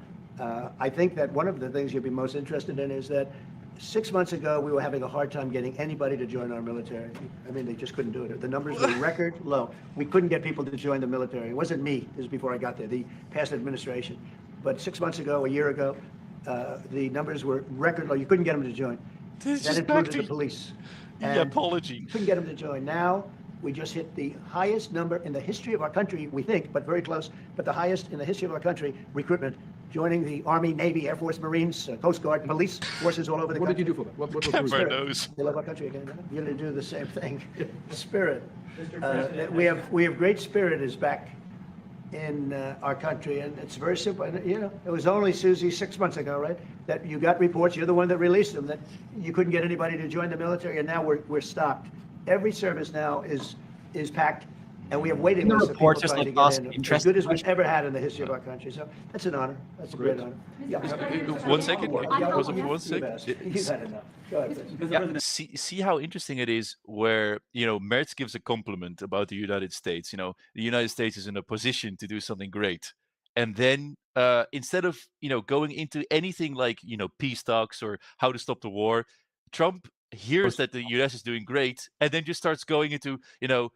I think that one of the things you'll be most interested in is that 6 months ago, we were having a hard time getting anybody to join our military. They just couldn't do it. The numbers were record low. We couldn't get people to join the military. It wasn't me. This was before I got there, the past administration. But 6 months ago, a year ago, the numbers were record low. You couldn't get them to join. That included the police. The apology. You couldn't get them to join. Now, We just hit the highest number in the history of our country, we think, but very close, but the highest in the history of our country, recruitment, joining the Army, Navy, Air Force, Marines, Coast Guard, police forces all over the country. What did you do for that? What was the Everyone result? knows. They love our country again. You're going to do the same thing. Spirit. We have great spirit is back in our country, and it's very simple. And, you know, it was only, Susie, 6 months ago, right, that you got reports, you're the one that released them, that you couldn't get anybody to join the military, and now we're stocked. Every service now is packed, and we have waiting lists of people reports just trying like to us, get in. As interesting good as we've ever had in the history of our country. So that's an honor. That's a great honor. Yeah. 1 second. Yeah, Pause it for you 1 second. best. You've had enough. Go ahead, please. Yeah, see how interesting it is where, you know, Merz gives a compliment about the United States. You know, the United States is in a position to do something great. And then instead of, you know, going into anything like, you know, peace talks or how to stop the war, Trump hears that the US is doing great and then just starts going into, you know,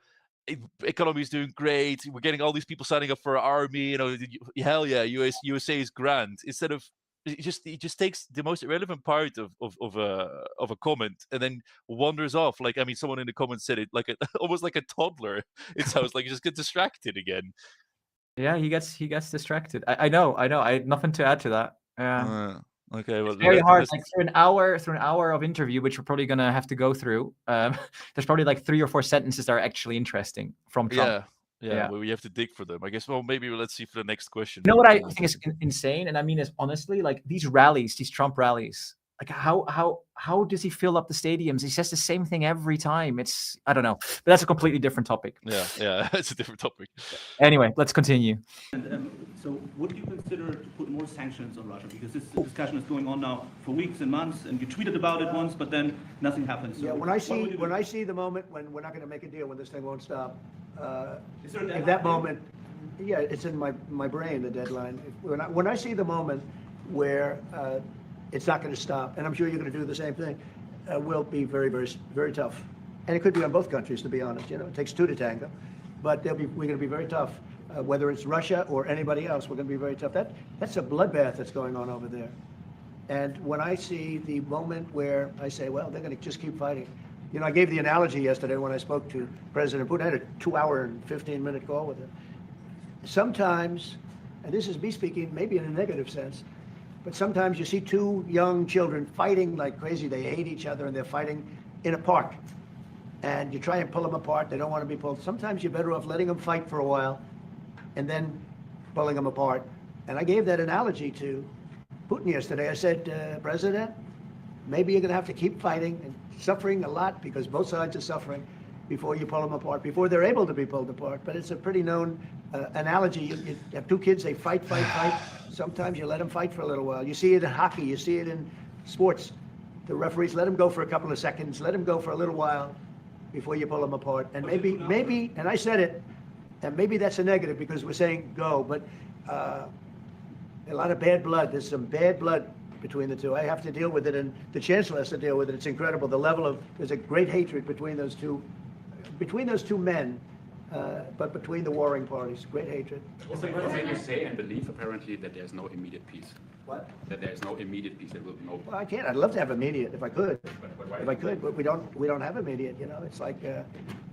economy is doing great. We're getting all these people signing up for our army. You know, hell yeah, USA is grand. Instead of he just takes the most irrelevant part of a comment and then wanders off. Like, I mean, someone in the comments said it like almost like a toddler. It sounds like you just get distracted again. Yeah, he gets distracted. I know. I had nothing to add to that. Okay, well, it's very hard. Like through an hour of interview, which we're probably gonna have to go through. There's probably like 3 or 4 sentences that are actually interesting from Trump. Yeah. Well, we have to dig for them. I guess. Well, maybe let's see for the next question. You know what I think is insane, and I mean is honestly, like these rallies, these Trump rallies. Like how does he fill up the stadiums? He says the same thing every time. It's, I don't know, but that's a completely different topic. Yeah, it's a different topic. Anyway, let's continue. So would you consider to put more sanctions on Russia? Because this discussion is going on now for weeks and months, and you tweeted about it once, but then nothing happens. So yeah, when I see the moment when we're not going to make a deal, when this thing won't stop, is there a at that moment, yeah, it's in my brain, the deadline. When I see the moment where it's not going to stop, and I'm sure you're going to do the same thing, will be very, very, very tough. And it could be on both countries, to be honest. You know, it takes two to tango, but we're going to be very tough. Whether it's Russia or anybody else, we're going to be very tough. That's a bloodbath that's going on over there. And when I see the moment where I say, well, they're going to just keep fighting. You know, I gave the analogy yesterday when I spoke to President Putin. I had a 2-hour and 15-minute call with him. Sometimes, and this is me speaking maybe in a negative sense, but sometimes you see two young children fighting like crazy. They hate each other and they're fighting in a park. And you try and pull them apart. They don't want to be pulled. Sometimes you're better off letting them fight for a while and then pulling them apart. And I gave that analogy to Putin yesterday. I said, President, maybe you're going to have to keep fighting and suffering a lot because both sides are suffering before you pull them apart, before they're able to be pulled apart. But it's a pretty known analogy. You have two kids, they fight. Sometimes you let them fight for a little while. You see it in hockey, you see it in sports. The referees let them go for a couple of seconds, let them go for a little while before you pull them apart. And maybe, and I said it, and maybe that's a negative because we're saying go, but a lot of bad blood. There's some bad blood between the two. I have to deal with it, and the Chancellor has to deal with it. It's incredible. The level of, there's a great hatred between those two men, but between the warring parties, great hatred. Also, you say and believe apparently that there's no immediate peace. What? That there's no immediate peace. There will be no. Well, I can't. I'd love to have immediate if I could. But If I could, but we don't have immediate. You know, it's like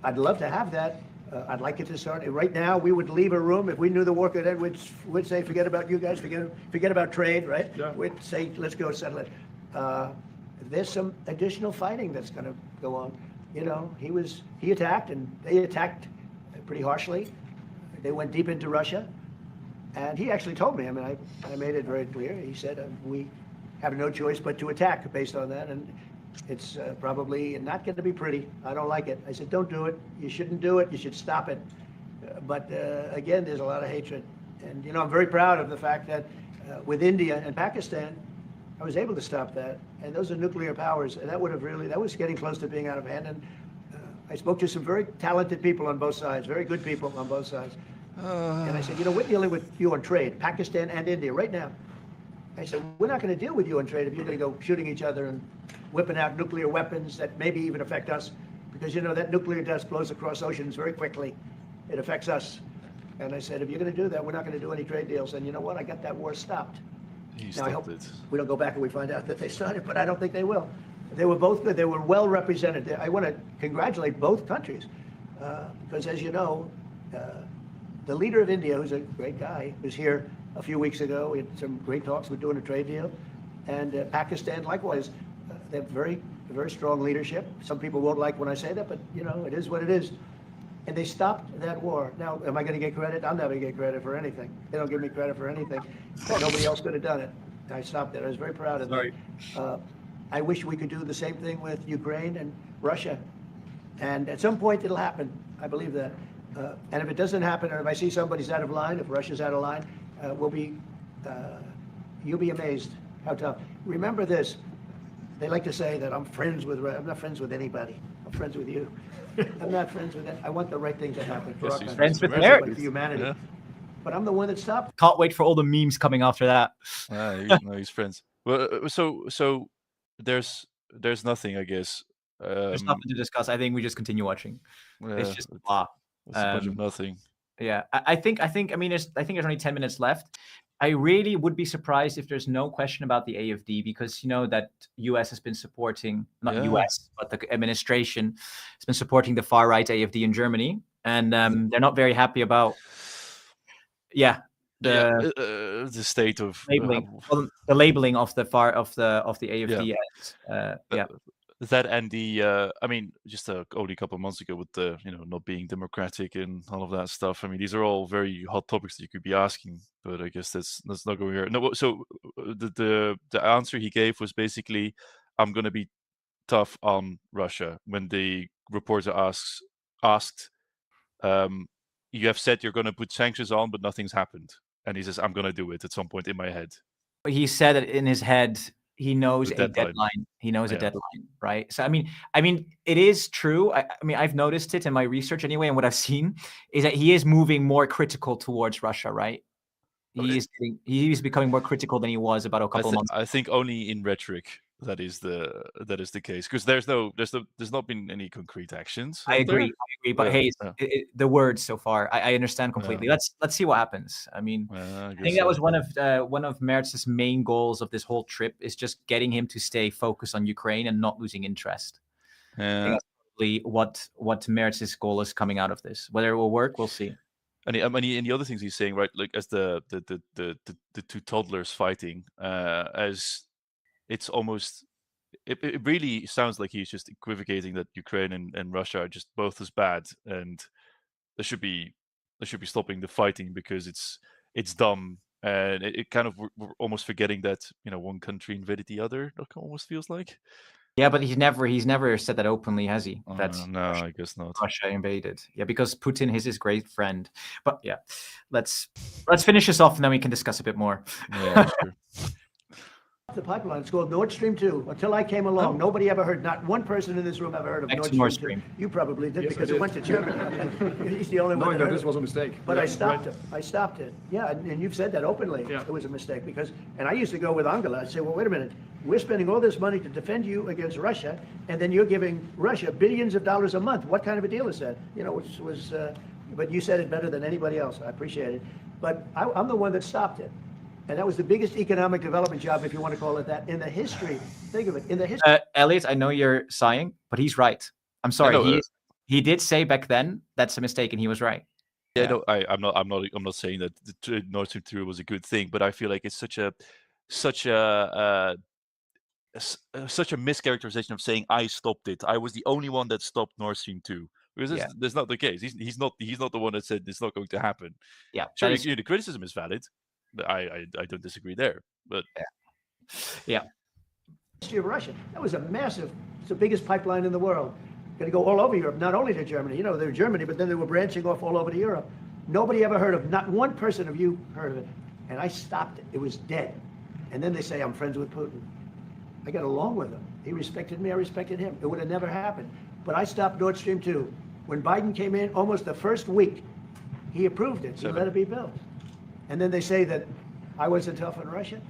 I'd love to have that. I'd like it to start. Right now, we would leave a room if we knew the war could end. We'd say, forget about you guys. Forget about trade, right? Yeah. We'd say, let's go settle it. There's some additional fighting that's going to go on. You know, he attacked, and they attacked pretty harshly. They went deep into Russia, and he actually told me. I mean, I made it very clear. He said we have no choice but to attack based on that, and it's probably not going to be pretty. I don't like it. I said, don't do it. You shouldn't do it. You should stop it. But again, there's a lot of hatred, and you know, I'm very proud of the fact that with India and Pakistan, I was able to stop that, and those are nuclear powers, and that was getting close to being out of hand. And I spoke to some very talented people on both sides, very good people on both sides. And I said, you know, we're dealing with you on trade, Pakistan and India right now. I said, we're not going to deal with you on trade if you're going to go shooting each other and whipping out nuclear weapons that maybe even affect us. Because, you know, that nuclear dust blows across oceans very quickly. It affects us. And I said, if you're going to do that, we're not going to do any trade deals. And you know what? I got that war stopped. Now, I hope we don't go back and we find out that they started, but I don't think they will. They were both good. They were well represented. I want to congratulate both countries. Because as you know, the leader of India, who's a great guy, was here a few weeks ago. We had some great talks. We're doing a trade deal. And Pakistan, likewise, they have very strong leadership. Some people won't like when I say that, but you know, it is what it is. And they stopped that war. Now, am I going to get credit? I'll never get credit for anything. They don't give me credit for anything. Nobody else could have done it. I stopped it. I was very proud of that. I wish we could do the same thing with Ukraine and Russia. And at some point it'll happen. I believe that. And if it doesn't happen, or if I see somebody's out of line, if Russia's out of line, you'll be amazed how tough. Remember this. They like to say that I'm friends with Russia. I'm not friends with anybody. I'm friends with you. I'm not friends with that. I want the right thing to happen for our country. Friends with for humanity. Yeah. But I'm the one that stopped. Can't wait for all the memes coming after that. No, he's friends. Well, so there's nothing, I guess. There's nothing to discuss. I think we just continue watching. It's just blah. It's a bunch of nothing. Yeah, I think. I mean, there's only 10 minutes left. I really would be surprised if there's no question about the AfD, because you know that US has been supporting, not US, but the administration has been supporting the far right AfD in Germany, and they're not very happy about, the state of labeling, the labeling of the AfD. That and the I mean, just only a couple of months ago with the not being democratic and all of that stuff. I mean, these are all very hot topics that you could be asking, but I guess that's not going here. No, so the answer he gave was basically, I'm going to be tough on Russia. When the reporter asked, you have said you're going to put sanctions on, but nothing's happened, and he says, I'm going to do it at some point in my head. He said it in his head. He knows a deadline. He knows a deadline, right? So I mean, it is true. I mean, I've noticed it in my research anyway, and what I've seen is that he is moving more critical towards Russia, right? He's becoming more critical than he was about a couple of months ago. I think only in rhetoric that is the case, because there's not been any concrete actions. I agree. But hey, the words so far, I understand completely. Let's see what happens. I mean, I think that was one of Merz's main goals of this whole trip, is just getting him to stay focused on Ukraine and not losing interest. I think that's probably what Merz's goal is coming out of this. Whether it will work, we'll see. And the other things he's saying, right? Like as the two toddlers fighting, as it's almost, it really sounds like he's just equivocating that Ukraine and Russia are just both as bad, and they should be stopping the fighting because it's dumb, and it kind of, we're almost forgetting that one country invaded the other. It almost feels like. Yeah, but he's never said that openly, has he? No, I guess not. Russia invaded. Yeah, because Putin is his great friend. But yeah, let's finish this off and then we can discuss a bit more. Yeah, sure. The pipeline, it's called Nordstream 2. Until I came along, nobody ever heard, not one person in this room ever heard of Nordstream 2. You probably did, because it went to Germany. He's the only one that heard this was a mistake. But I stopped it. I stopped it. Yeah, and you've said that openly. Yeah. It was a mistake, because, and I used to go with Angela. I'd say, well, wait a minute. We're spending all this money to defend you against Russia, and then you're giving Russia billions of dollars a month. What kind of a deal is that? Which was, but you said it better than anybody else. I appreciate it. But I'm the one that stopped it. And that was the biggest economic development job, if you want to call it that, in the history. Think of it, in the history. Elliot, I know you're sighing, but he's right. I'm sorry. He did say back then that's a mistake, and he was right. Yeah, no, I'm not saying that the Nord Stream 2 was a good thing, but I feel like it's such a mischaracterization of saying I stopped it. I was the only one that stopped Nord Stream 2. Because that's not the case. He's not the one that said it's not going to happen. Yeah, sure. The criticism is valid. I don't disagree there, but yeah. History of Russia. That was it's the biggest pipeline in the world. Going to go all over Europe, not only to Germany. They're Germany, but then they were branching off all over to Europe. Nobody ever heard of, not one person of you heard of it. And I stopped it. It was dead. And then they say I'm friends with Putin. I got along with him. He respected me. I respected him. It would have never happened. But I stopped Nord Stream 2. When Biden came in, almost the first week, he approved it. He let it be built. And then they say that I wasn't tough on Russia.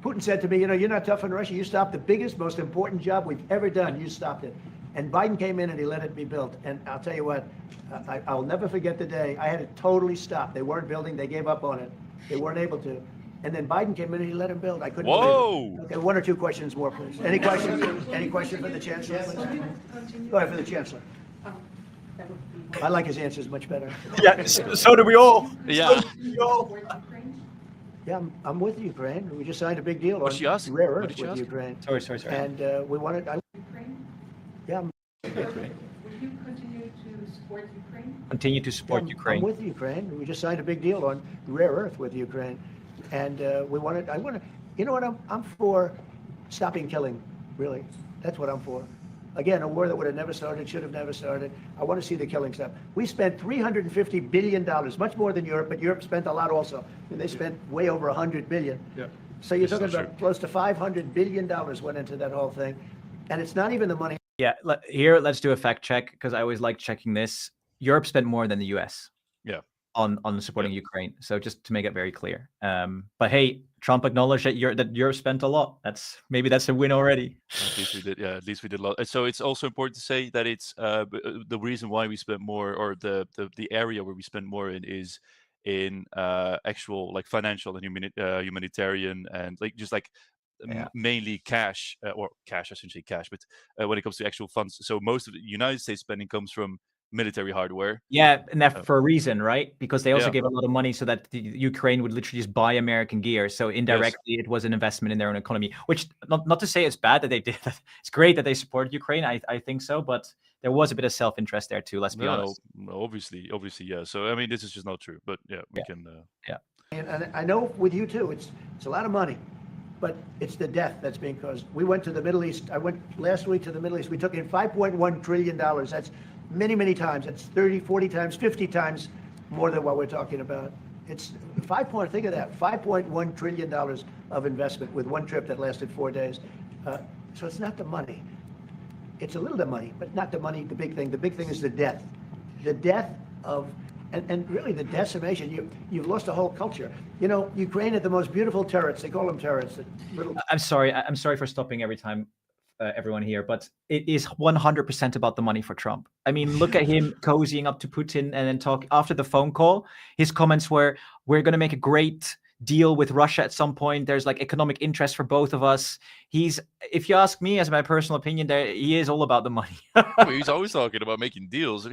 Putin said to me, you're not tough on Russia. You stopped the biggest, most important job we've ever done. You stopped it. And Biden came in and he let it be built. And I'll tell you what, I'll never forget the day. I had it totally stopped. They weren't building. They gave up on it. They weren't able to. And then Biden came in and he let him build. I couldn't believe it. Okay, one or two questions more, please. Any questions? Any question for the Chancellor? Go ahead, for the Chancellor. That would be I like his answers much better. Yeah, so do we all. Yeah. Yeah, I'm with Ukraine. We just signed a big deal What's on she asking? rare What earth did she with ask? Ukraine. Sorry. And we wanted. Yeah, Will you continue to support Ukraine? Continue to support I'm Ukraine. with Ukraine. We just signed a big deal on rare earth with Ukraine, and we wanted. I want to. You know what? I'm for stopping killing. Really, that's what I'm for. Again, a war that would have never started, should have never started. I want to see the killing stop. We spent $350 billion, much more than Europe, but Europe spent a lot also. I mean, they spent way over 100 billion. Yeah. So you're This is talking not about close to $500 billion went into that whole thing, and it's not even the money. Yeah, let's do a fact check because I always like checking this. Europe spent more than the US. Yeah. On supporting Ukraine. So just to make it very clear. But hey, Trump acknowledged that Europe spent a lot. Maybe that's a win already. At least we did. Yeah, at least we did a lot. So it's also important to say that it's the reason why we spent more, or the area where we spend more in, is in actual like financial and humanitarian and like just like mainly cash or cash. I shouldn't say cash, but when it comes to actual funds. So most of the United States spending comes from military hardware. Yeah, and that for a reason, right? Because they also Yeah. gave a lot of money so that the Ukraine would literally just buy American gear. So indirectly, it was an investment in their own economy. Which not to say it's bad that they did that. It's great that they support Ukraine. I think so, but there was a bit of self-interest there too. Let's be honest. No, obviously, yeah. So I mean, this is just not true. But yeah, we can. Yeah. And I know with you too, it's a lot of money, but it's the death that's being caused. We went to the Middle East. I went last week to the Middle East. We took in $5.1 trillion. That's many times. It's 30, 40 times, 50 times more than what we're talking about. It's think of that, $5.1 trillion of investment with one trip that lasted 4 days. So it's not the money. It's a little bit of money, but not the money, the big thing. The big thing is the death. The death of, and really the decimation. You've lost a whole culture. You know, Ukraine had the most beautiful turrets. They call them turrets. I'm sorry for stopping every time. Everyone here, but it is 100% about the money for Trump. I mean, look at him cozying up to Putin and then talk after the phone call. His comments were, "We're going to make a great deal with Russia at some point. There's like economic interest for both of us." If you ask me, as my personal opinion, he is all about the money. He's always talking about making deals.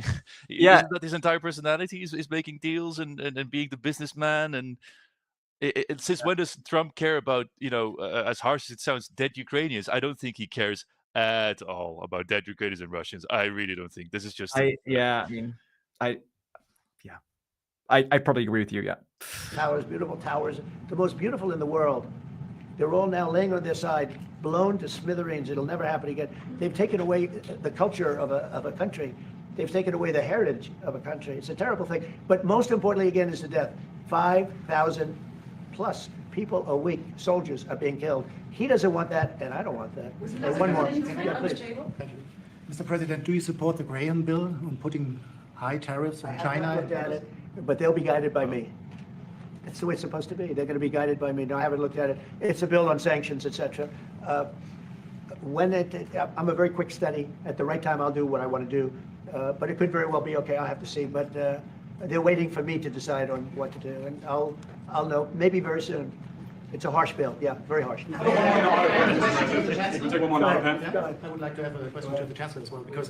Yeah, isn't that his entire personality? Is making deals and being the businessman. And since when does Trump care about, as harsh as it sounds, dead Ukrainians? I don't think he cares at all about dead Ukrainians and Russians. I really don't think. This is just. I probably agree with you. Yeah. Towers, beautiful towers, the most beautiful in the world. They're all now laying on their side, blown to smithereens. It'll never happen again. They've taken away the culture of a country. They've taken away the heritage of a country. It's a terrible thing. But most importantly, again, is the death. 5,000 plus people a week, soldiers, are being killed. He doesn't want that, and I don't want that. And one more. Yeah, please. Mr. President, do you support the Graham bill on putting high tariffs on China? I haven't looked at it, but they'll be guided by me. That's the way it's supposed to be. They're going to be guided by me. No, I haven't looked at it. It's a bill on sanctions, etc. I'm a very quick study. At the right time, I'll do what I want to do. But it could very well be okay. I'll have to see. But they're waiting for me to decide on what to do, and I'll know maybe very soon. It's a harsh bill. Yeah, very harsh. We'll take one more on Autopen. I would like to have a question to the Chancellor as well, because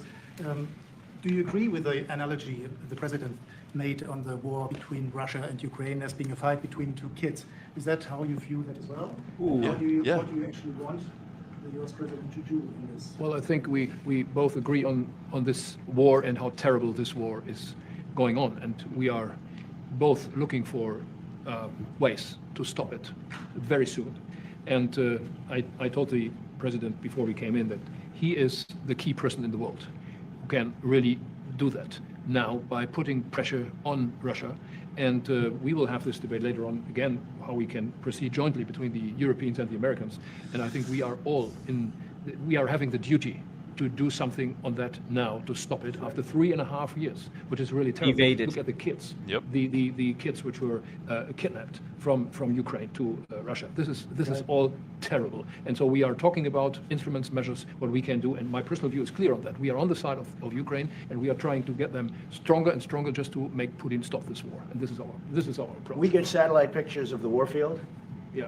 do you agree with the analogy the President made on the war between Russia and Ukraine as being a fight between two kids? Is that how you view that as well? What do you actually want the US President to do in this? Well, I think we both agree on this war and how terrible this war is going on, and we are both looking for ways to stop it very soon. And I told the President before we came in that he is the key person in the world who can really do that now by putting pressure on Russia. And we will have this debate later on again, how we can proceed jointly between the Europeans and the Americans. And I think we are having the duty to do something on that now to stop it after 3.5 years, which is really terrible. Evaded. Look at the kids. Yep. The kids which were kidnapped from Ukraine to Russia. This is all terrible. And so we are talking about instruments, measures, what we can do. And my personal view is clear on that. We are on the side of Ukraine, and we are trying to get them stronger and stronger just to make Putin stop this war. And this is our approach. We get satellite pictures of the warfield,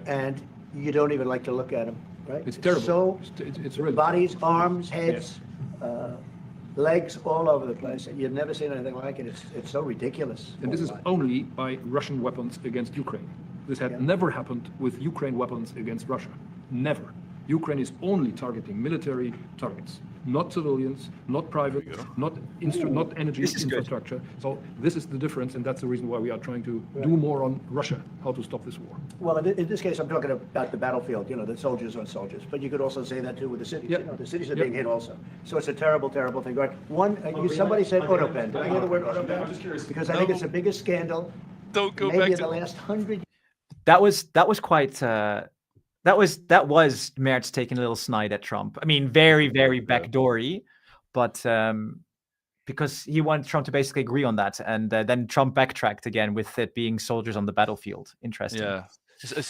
and you don't even like to look at them. Right? It's terrible. So it's really bodies, arms, heads, the legs all over the place. And you've never seen anything like it. It's so ridiculous. And this is only by Russian weapons against Ukraine. This had never happened with Ukraine weapons against Russia. Never. Ukraine is only targeting military targets, not civilians, not private, not energy infrastructure. So this is the difference, and that's the reason why we are trying to do more on Russia, how to stop this war. Well, in this case, I'm talking about the battlefield, the soldiers on soldiers. But you could also say that too with the cities. The cities are being hit also. So it's a terrible, terrible thing. Somebody said Autopen. Did I hear the word Autopen? I'm just curious. Because I think it's the biggest scandal Don't go maybe back in to the last 100 years. That was quite. That was Merz taking a little snide at Trump. I mean, very, very backdoory, but because he wanted Trump to basically agree on that, and then Trump backtracked again with it being soldiers on the battlefield. Interesting. Yeah.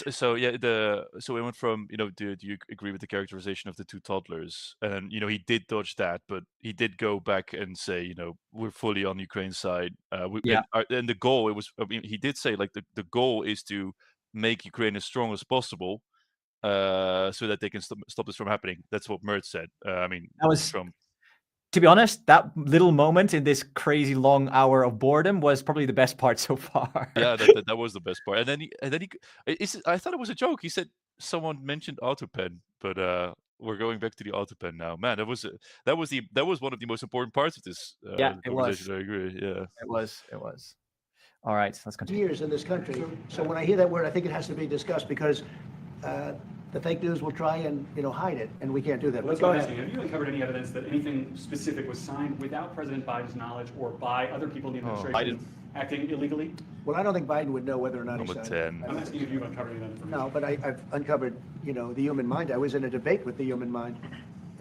So we went from do you agree with the characterization of the two toddlers? And he did dodge that, but he did go back and say we're fully on Ukraine's side. And the goal he did say like the goal is to make Ukraine as strong as possible, so that they can stop this from happening. That's what Merz said. That was Trump. To be honest, that little moment in this crazy long hour of boredom was probably the best part so far. Yeah, that was the best part. And then I thought it was a joke. He said someone mentioned Autopen, but we're going back to the Autopen now. Man, that was one of the most important parts of this it was. conversation. I agree. Yeah, it was. All right, let's continue. Years in this country. So when I hear that word, I think it has to be discussed because the fake news will try and hide it, and we can't do that. Well, that's what I'm asking. Have you uncovered any evidence that anything specific was signed without President Biden's knowledge or by other people in the administration acting illegally? Well, I don't think Biden would know whether or not he signed it. I'm asking if you've uncovered any of that information. No, but I've uncovered, the human mind. I was in a debate with the human mind,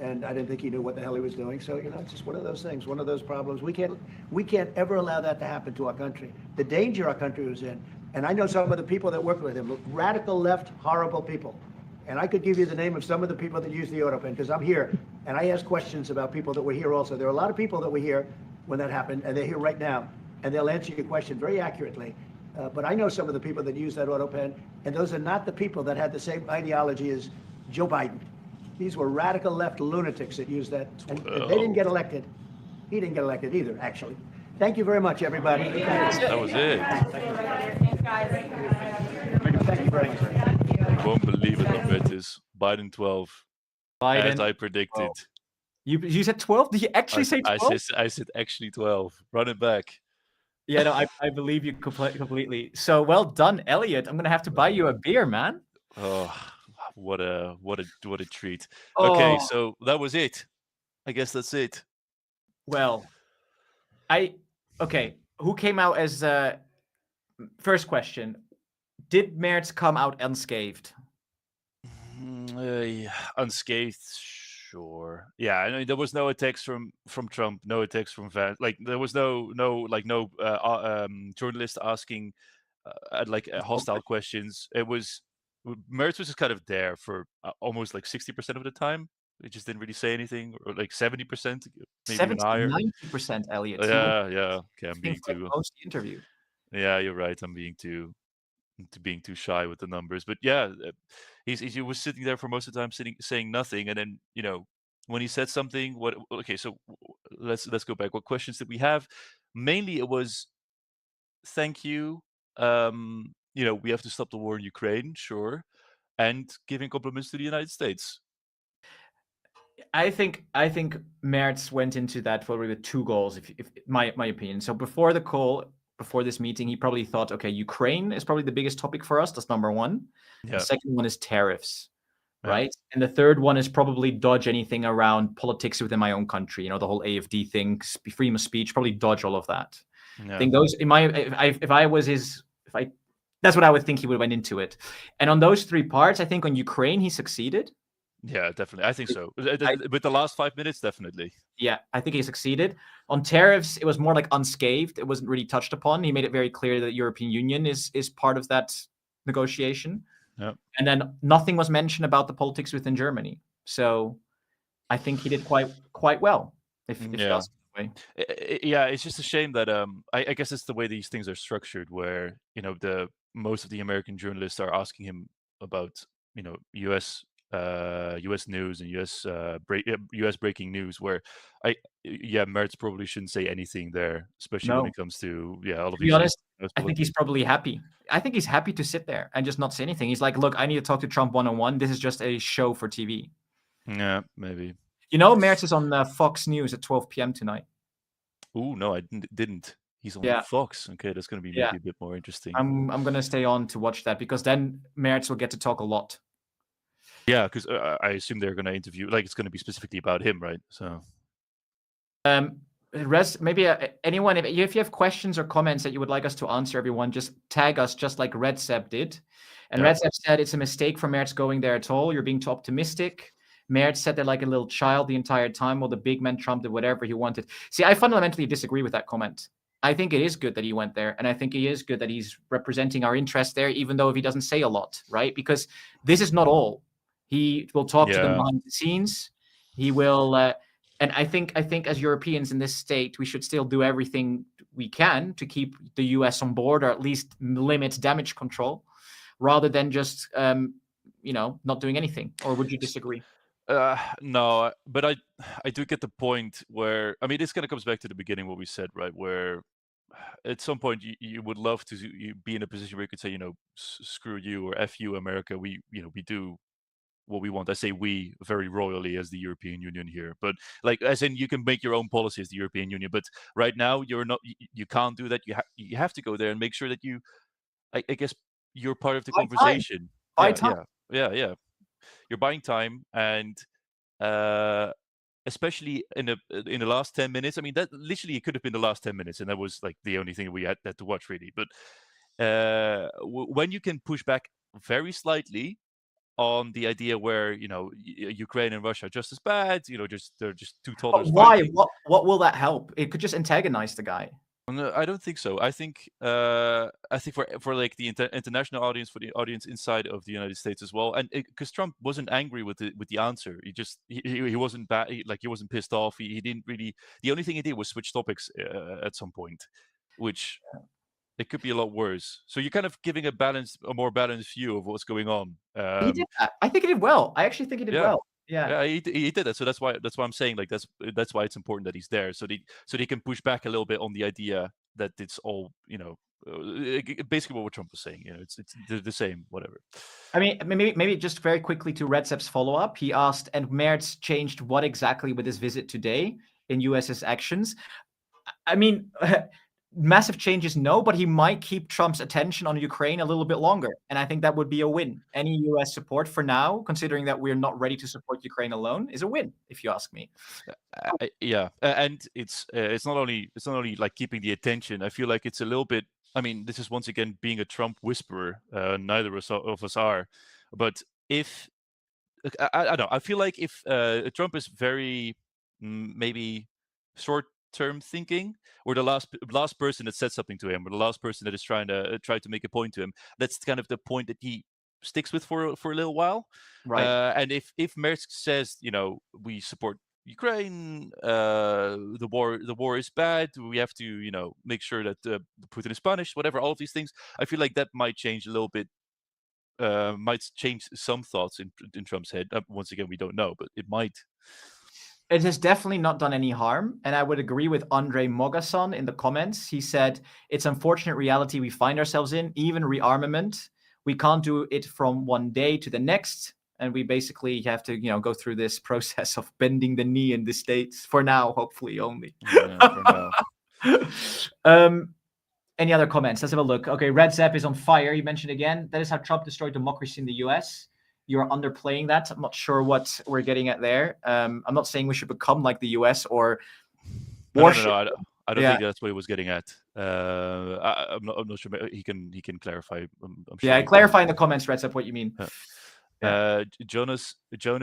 and I didn't think he knew what the hell he was doing. So, it's just one of those things, one of those problems. We can't ever allow that to happen to our country. The danger our country was in, and I know some of the people that worked with him, radical left, horrible people. And I could give you the name of some of the people that use the Autopen, because I'm here, and I ask questions about people that were here also. There are a lot of people that were here when that happened, and they're here right now, and they'll answer your question very accurately. But I know some of the people that use that Autopen, and those are not the people that had the same ideology as Joe Biden. These were radical left lunatics that used that, and they didn't get elected. He didn't get elected either, actually. Thank you very much, everybody. That was it. Thanks, guys. Thank you very much. You won't believe it, Lambertus. Biden 12. Biden, as I predicted. You said 12? Did you actually say 12? I said actually 12. Run it back. Yeah, no, I believe you completely. So well done, Elliot. I'm gonna have to buy you a beer, man. Oh, what a treat. Okay, so that was it. I guess that's it. Well, who came out as first question? Did Merz come out unscathed? Unscathed, sure. Yeah, I mean, there was no attacks from Trump, no attacks from Van. Like there was no journalist asking hostile questions. It was Merz was just kind of there for almost like 60% of the time. He just didn't really say anything, or like 70%, maybe even higher. 90%, Elliot. Yeah. Okay, I'm being too. Most the interview. Yeah, you're right. I'm being too shy with the numbers, but yeah, he was sitting there for most of the time, saying nothing, and then when he said something, so let's go back. What questions did we have? Mainly, it was thank you. We have to stop the war in Ukraine, sure, and giving compliments to the United States. I think Merz went into that probably with two goals, if my opinion. So before the call, before this meeting, he probably thought, okay, Ukraine is probably the biggest topic for us. That's number one. Yeah. The second one is tariffs, right? And the third one is probably dodge anything around politics within my own country. The whole AFD thing, freedom of speech, probably dodge all of that. Yeah. I think those, that's what I would think he would have went into it. And on those three parts, I think on Ukraine, he succeeded. Yeah, definitely. I think so. With the last 5 minutes, definitely. Yeah, I think he succeeded. On tariffs, it was more like unscathed. It wasn't really touched upon. He made it very clear that the European Union is part of that negotiation. Yeah. And then nothing was mentioned about the politics within Germany. So I think he did quite well. If that's the way. Yeah, it's just a shame that I guess it's the way these things are structured, where most of the American journalists are asking him about U.S. U.S. news and U.S. breaking news, where Merz probably shouldn't say anything there, especially when No. it comes to all of To these. be honest, US I think he's probably happy. I think he's happy to sit there and just not say anything. He's like, look, I need to talk to Trump one-on-one. This is just a show for TV. Yeah, maybe. You know, Merz is on Fox News at 12 p.m. tonight. Oh no, I didn't. He's on Yeah. Fox. Okay, that's going to be maybe a bit more interesting. I'm going to stay on to watch that because then Merz will get to talk a lot. Yeah, because I assume they're going to interview, like it's going to be specifically about him, right? So. Maybe anyone, if you have questions or comments that you would like us to answer, everyone, just tag us, just like RedSep did. And RedSep said it's a mistake for Merz going there at all. You're being too optimistic. Merz sat there like a little child the entire time while the big man Trump did whatever he wanted. See, I fundamentally disagree with that comment. I think it is good that he went there, and I think it is good that he's representing our interest there, even though if he doesn't say a lot, right? Because this is not all. He will talk to them behind the scenes. He will, and I think as Europeans in this state, we should still do everything we can to keep the US on board, or at least limit damage control, rather than just, not doing anything. Or would you disagree? No, but I do get the point where, I mean, this kind of comes back to the beginning what we said, right? Where at some point you would love to be in a position where you could say, screw you or F you, America. We do what we want. I say we very royally as the European Union here, but like as in you can make your own policy as the European Union. But right now you can't do that. You have to go there and make sure that I guess you're part of the conversation. Yeah. You're buying time, and especially in the last 10 minutes. I mean, that literally it could have been the last 10 minutes, and that was like the only thing we had to watch really. But when you can push back very slightly on the idea where Ukraine and Russia are just as bad, they're just two toddlers. Why? What will that help? It could just antagonize the guy. No, I don't think so. I think for like the international audience, for the audience inside of the United States as well, and because Trump wasn't angry with the answer, he wasn't bad, he wasn't pissed off. He didn't really. The only thing he did was switch topics at some point, which it could be a lot worse. So you're kind of giving a more balanced view of what's going on. He did that. I think he did well. I actually think he did well. Yeah, he did that. So that's why I'm saying like that's why it's important that he's there, so they can push back a little bit on the idea that it's all basically what Trump was saying. It's the same, whatever. I mean, maybe just very quickly to RedSep's follow up. He asked, and Merz changed what exactly with his visit today in US's actions? I mean. Massive changes, no, but he might keep Trump's attention on Ukraine a little bit longer. And I think that would be a win. Any US support for now, considering that we're not ready to support Ukraine alone, is a win, if you ask me. And it's not only like keeping the attention. I feel like it's a little bit, I mean, this is once again being a Trump whisperer. Neither of us are. But if, I don't know, I feel like if Trump is very maybe short-term thinking, or the last person that said something to him, or the last person that is try to make a point to him, that's kind of the point that he sticks with for a little while. Right. And if Merz says, we support Ukraine, the war is bad, we have to make sure that Putin is punished, whatever, all of these things, I feel like that might change a little bit. Might change some thoughts in Trump's head. Once again, we don't know, but it might. It has definitely not done any harm. And I would agree with Andre Mogason in the comments. He said, it's unfortunate reality we find ourselves in, even rearmament. We can't do it from one day to the next. And we basically have to, go through this process of bending the knee in the States for now, hopefully only. Yeah, for now. Any other comments? Let's have a look. Okay, RedSep is on fire. You mentioned again, that is how Trump destroyed democracy in the US. You're underplaying that. I'm not sure what we're getting at there. I'm not saying we should become like the US or worship. No, I don't think that's what he was getting at. I'm not sure. He can clarify. I'm sure clarify in the comments, RedSep, what you mean. Jonas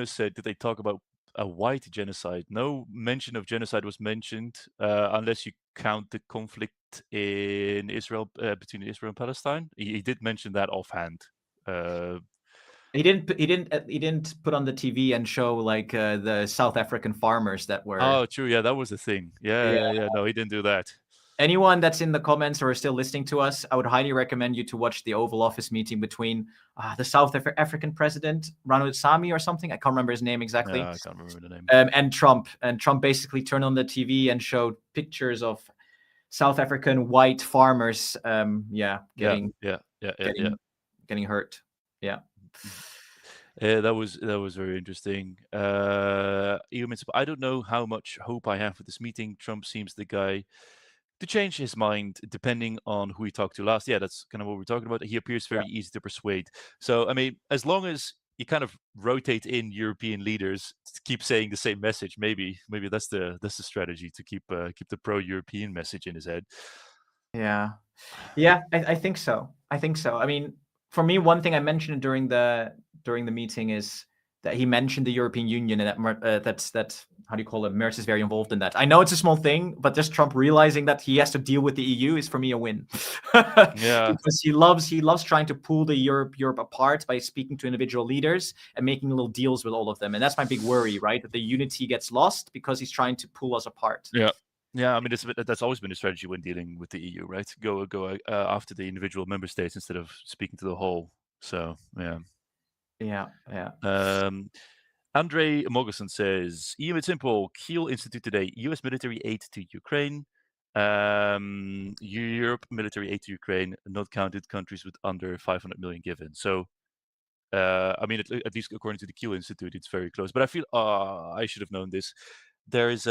said, did they talk about a white genocide? No mention of genocide was mentioned, unless you count the conflict in Israel, between Israel and Palestine. He did mention that offhand. He didn't put on the TV and show like the South African farmers that were. Oh, true. Yeah, that was the thing. Yeah. No, he didn't do that. Anyone that's in the comments or is still listening to us, I would highly recommend you to watch the Oval Office meeting between the South African president, Ranulsami or something. I can't remember his name exactly. I can't remember the name. And Trump. And Trump basically turned on the TV and showed pictures of South African white farmers, getting hurt. Yeah. That was very interesting. EUMS, I don't know how much hope I have for this meeting. Trump seems the guy to change his mind depending on who he talked to last. Yeah, that's kind of what we're talking about. He appears very easy to persuade. So, I mean, as long as you kind of rotate in European leaders to keep saying the same message, maybe that's the strategy to keep the pro-European message in his head. Yeah, I think so. I mean, for me, one thing I mentioned during the meeting is that he mentioned the European Union, and that's how do you call it? Merz is very involved in that. I know it's a small thing, but just Trump realizing that he has to deal with the EU is for me a win. Yeah, because he loves trying to pull the Europe apart by speaking to individual leaders and making little deals with all of them, and that's my big worry, right? That the unity gets lost because he's trying to pull us apart. Yeah, I mean, that's always been a strategy when dealing with the EU, right? Go after the individual member states instead of speaking to the whole. So, yeah. Andre Mogerson says, EU made simple. Kiel Institute today. US military aid to Ukraine. Europe military aid to Ukraine. Not counted countries with under 500 million given. So, I mean, at least according to the Kiel Institute, it's very close. But I feel I should have known this. There is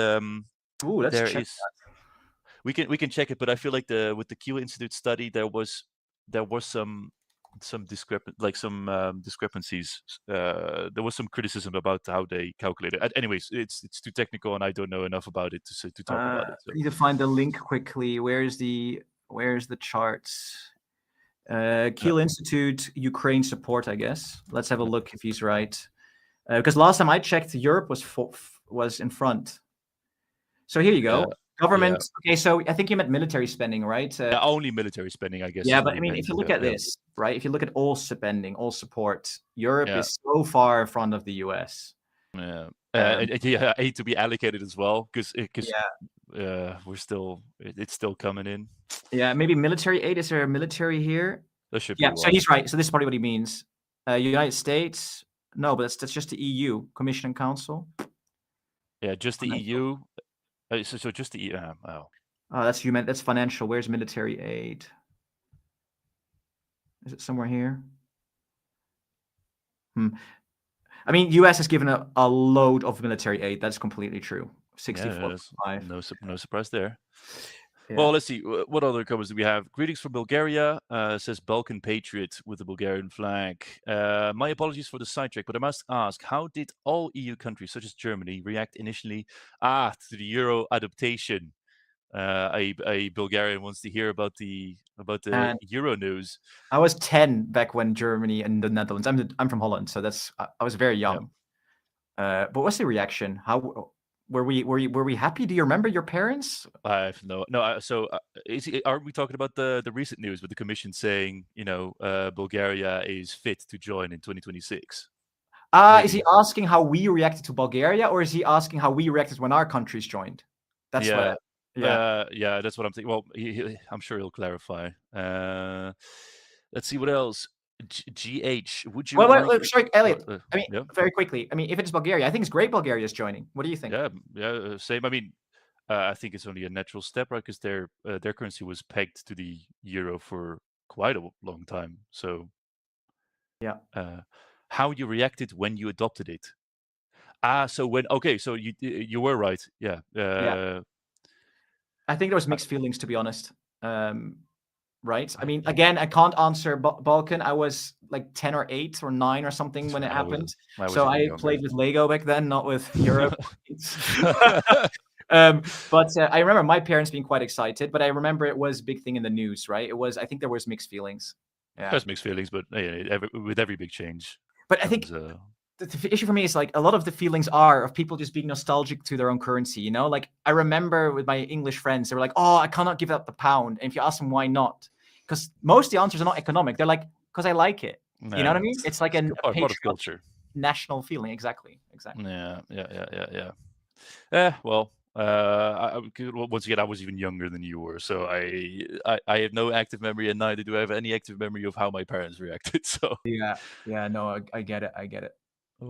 let's check that. We can check it, but I feel like with the Kiel Institute study there was some discrepancies. There was some criticism about how they calculated. Anyways, it's too technical, and I don't know enough about it to talk about it. So. I need to find the link quickly. Where's the charts? Kiel Institute Ukraine support, I guess. Let's have a look if he's right. Because last time I checked, Europe was in front. So here you go. Government. Yeah. Okay, so I think you meant military spending, right? Only military spending, I guess. Yeah, but I mean, if you look at this, right? If you look at all spending, all support, Europe is so far in front of the US. Yeah, aid to be allocated as well, because we're still it's still coming in. Yeah, maybe military aid. Is there a military here? There should be. Yeah, so he's right. So this is probably what he means. United States. No, but that's just the EU Commission and Council. Yeah, just the EU. So just the EU. That's financial. Where's military aid? Is it somewhere here? I mean, US has given a load of military aid. That's completely true. 64.5. No surprise there. Yeah. Well, let's see. What other comments do we have? Greetings from Bulgaria, says Balkan Patriot with the Bulgarian flag. My apologies for the sidetrack, but I must ask, how did all EU countries, such as Germany, react initially to the Euro adaptation? A Bulgarian wants to hear about the Euro news. I was 10 back when Germany and the Netherlands. I'm from Holland, so I was very young. But what's the reaction? How were we happy? Do you remember your parents? I have no. So are we talking about the recent news with the Commission saying Bulgaria is fit to join in 2026? Is he asking how we reacted to Bulgaria, or is he asking how we reacted when our countries joined? That's that's what I'm thinking. Well, I'm sure he'll clarify. Let's see what else. GH, would you? Wait, sorry, Elliot. I mean, very quickly. I mean, if it's Bulgaria, I think it's great Bulgaria is joining. What do you think? Yeah, same. I mean, I think it's only a natural step, right? Because their currency was pegged to the euro for quite a long time. So, how you reacted when you adopted it? So you were right. Yeah. I think there was mixed feelings, to be honest. Right? I mean, again, I can't answer Balkan. I was like 10 or 8 or 9 or something when it happened. So I played with Lego back then, not with Europe. But I remember my parents being quite excited, but I remember it was a big thing in the news, right? I think there was mixed feelings. Yeah. There's mixed feelings, but with every big change. But I think the issue for me is like a lot of the feelings are of people just being nostalgic to their own currency, Like I remember with my English friends, they were like, "Oh, I cannot give up the pound." And if you ask them why not, because most of the answers are not economic. They're like, "Because I like it." You know what I mean? It's like a part of culture, national feeling. Exactly. Yeah. Well, Once again, I was even younger than you were, so I have no active memory, and neither do I have any active memory of how my parents reacted. So yeah, no, I get it.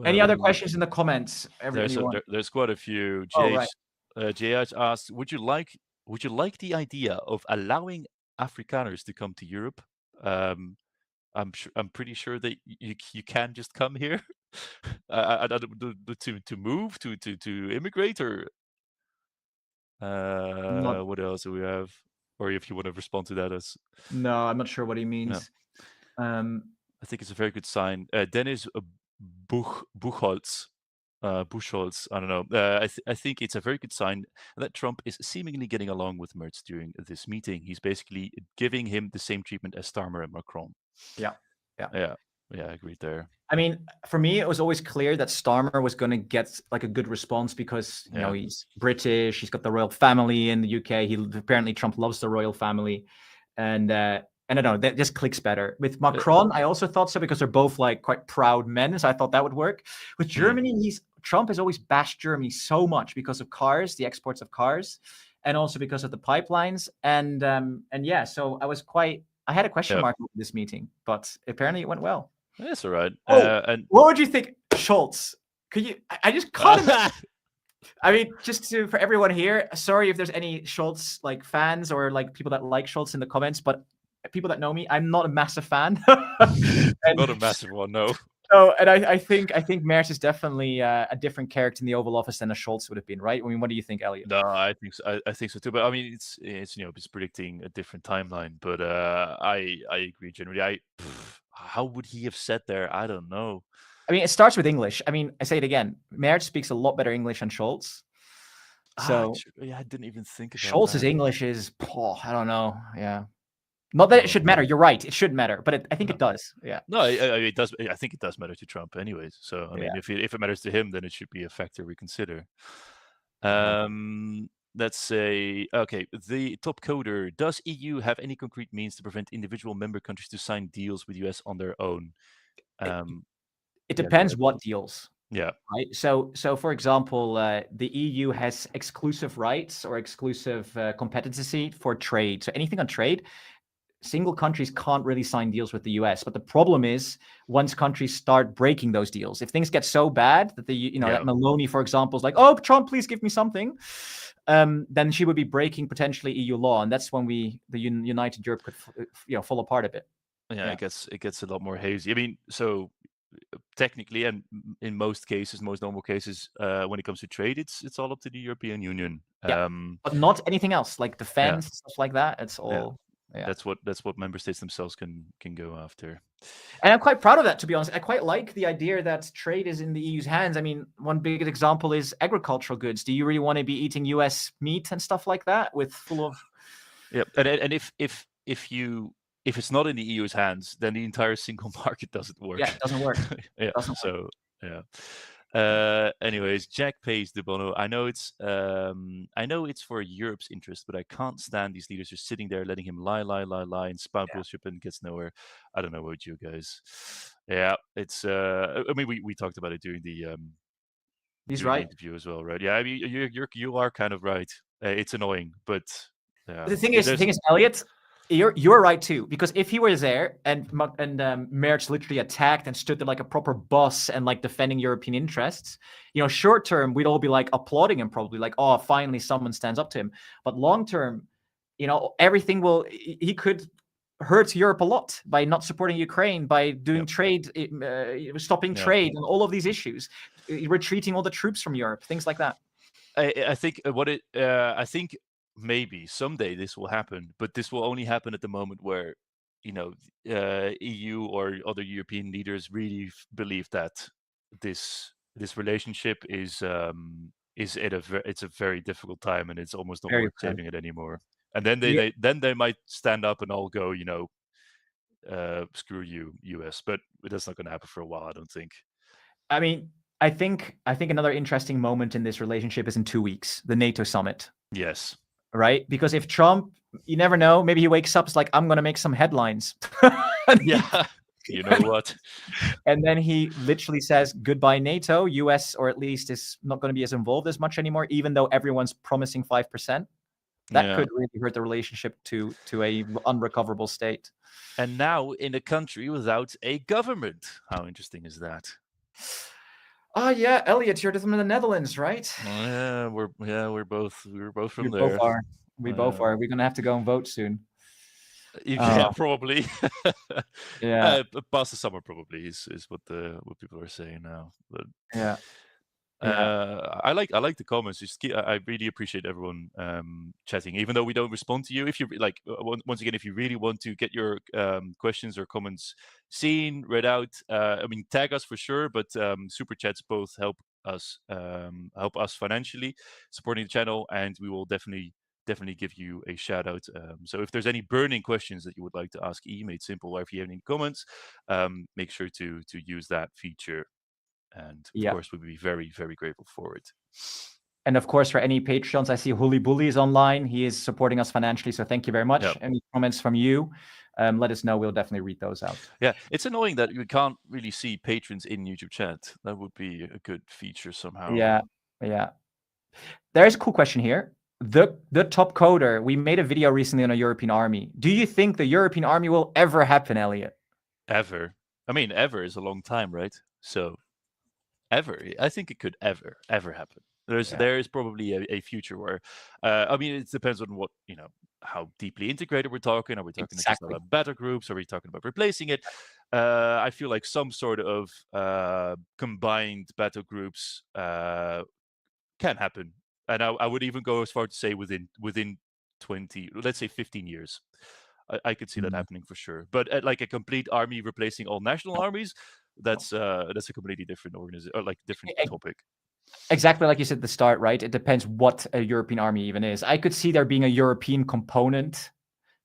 Any other questions in the comments? There's quite a few. Oh, right. JH asked, would you like the idea of allowing Afrikaners to come to Europe? I'm pretty sure that you can just come here. To move, to immigrate, or what else do we have? Or if you want to respond to that as No, I'm not sure what he means. I think it's a very good sign. Dennis Buchholz, I don't know. I think it's a very good sign that Trump is seemingly getting along with Merz during this meeting. He's basically giving him the same treatment as Starmer and Macron. Yeah, I agreed there. I mean, for me, it was always clear that Starmer was going to get like a good response because you know he's British, he's got the royal family in the UK. Apparently Trump loves the royal family, and I don't know, that just clicks better. With Macron, I also thought so because they're both like quite proud men, so I thought that would work. With Germany, Trump has always bashed Germany so much because of cars, the exports of cars, and also because of the pipelines, and yeah, so I had a question mark over this meeting, but apparently it went well. That's all right. And what would you think, Schultz? Could you? I just caught him. I mean, for everyone here, sorry if there's any Schultz like fans or like people that like Schultz in the comments, but people that know me, I'm not a massive fan. Not a massive one, no. So, and I think Merz is definitely a different character in the Oval Office than a Schultz would have been, right? I mean, what do you think, Elliot? No, I think so too. But I mean, it's it's predicting a different timeline. But I agree generally. How would he have said there? I don't know. I mean, it starts with English. I mean, I say it again. Merz speaks a lot better English than Schultz. So I didn't even think about Schultz's English is, I don't know. Yeah. Not that it should matter. You're right. It should matter, but I think it does. Yeah. No, it does. I think it does matter to Trump, anyways. So I mean, if it matters to him, then it should be a factor we consider. Let's say, okay, the top coder. Does EU have any concrete means to prevent individual member countries to sign deals with US on their own? It depends what deals. Yeah. Right. So for example, the EU has exclusive rights or exclusive competency for trade. So anything on trade, single countries can't really sign deals with the US. But the problem is once countries start breaking those deals, if things get so bad that that Meloni, for example, is like, oh, Trump, please give me something, then she would be breaking potentially EU law. And that's when the United Europe could fall apart a bit. Yeah, it gets a lot more hazy. I mean, so technically, and in most normal cases, when it comes to trade, it's all up to the European Union. But not anything else like defense, stuff like that. It's all. Yeah. That's what member states themselves can go after. And I'm quite proud of that, to be honest. I quite like the idea that trade is in the EU's hands. I mean, one big example is agricultural goods. Do you really want to be eating US meat and stuff like that full of? Yeah, and if it's not in the EU's hands, then the entire single market doesn't work. Yeah, it doesn't work. Anyways, Jack pays De Bono. I know it's for Europe's interest, but I can't stand these leaders just sitting there letting him lie and spout bullshit and gets nowhere. I don't know about you guys. Yeah, it's I mean we talked about it during the he's right interview as well, right? Yeah, I mean you are kind of right. It's annoying, but the thing is, Elliot, you're right too, because if he was there and Merz literally attacked and stood there like a proper boss and like defending European interests, short term we'd all be like applauding him, probably like, oh, finally someone stands up to him. But long term, everything he could hurt Europe a lot by not supporting Ukraine, by doing trade, stopping trade, and all of these issues, retreating all the troops from Europe, things like that. I think I think maybe someday this will happen, but this will only happen at the moment where EU or other European leaders really believe that this relationship is it's a very difficult time and it's almost not worth saving it anymore. And then they might stand up and all go, screw you, US. But that's not going to happen for a while, I don't think. I mean, I think another interesting moment in this relationship is in 2 weeks, the NATO summit. Yes. Right? Because if Trump, you never know, maybe he wakes up, it's like, I'm going to make some headlines. You know what? And then he literally says, goodbye, NATO. US, or at least, is not going to be as involved as much anymore, even though everyone's promising 5%. That could really hurt the relationship to a unrecoverable state. And now in a country without a government. How interesting is that? Oh yeah, Elliot, you're from the Netherlands, right? Yeah, we're both from We there. both are. We both are. We're gonna have to go and vote soon. Yeah, probably. Yeah. Past the summer probably is what people are saying now. But yeah. I like the comments. I really appreciate everyone chatting, even though we don't respond to you. If you like, once again, if you really want to get your questions or comments seen, read out, I mean, tag us for sure. But super chats both help us financially, supporting the channel, and we will definitely give you a shout out. So if there's any burning questions that you would like to ask Made Simple, or if you have any comments, make sure to use that feature. And of course, we'd be very, very grateful for it. And of course, for any Patreons, I see Holy Bully is online. He is supporting us financially, so thank you very much. Yep. Any comments from you, let us know. We'll definitely read those out. Yeah, it's annoying that we can't really see patrons in YouTube chat. That would be a good feature somehow. Yeah. There's a cool question here. The top coder, we made a video recently on a European army. Do you think the European army will ever happen, Elliot? Ever? I mean, ever is a long time, right? So, ever. I think it could ever happen. There is probably a future where, I mean, it depends on what, how deeply integrated we're talking. Are we talking just about battle groups? Are we talking about replacing it? I feel like some sort of combined battle groups can happen. And I would even go as far to say within 20, let's say 15 years. I could see that happening for sure. But like a complete army replacing all national armies, that's a completely different different topic. Exactly like you said at the start, right? It depends what a European army even is. I could see there being a European component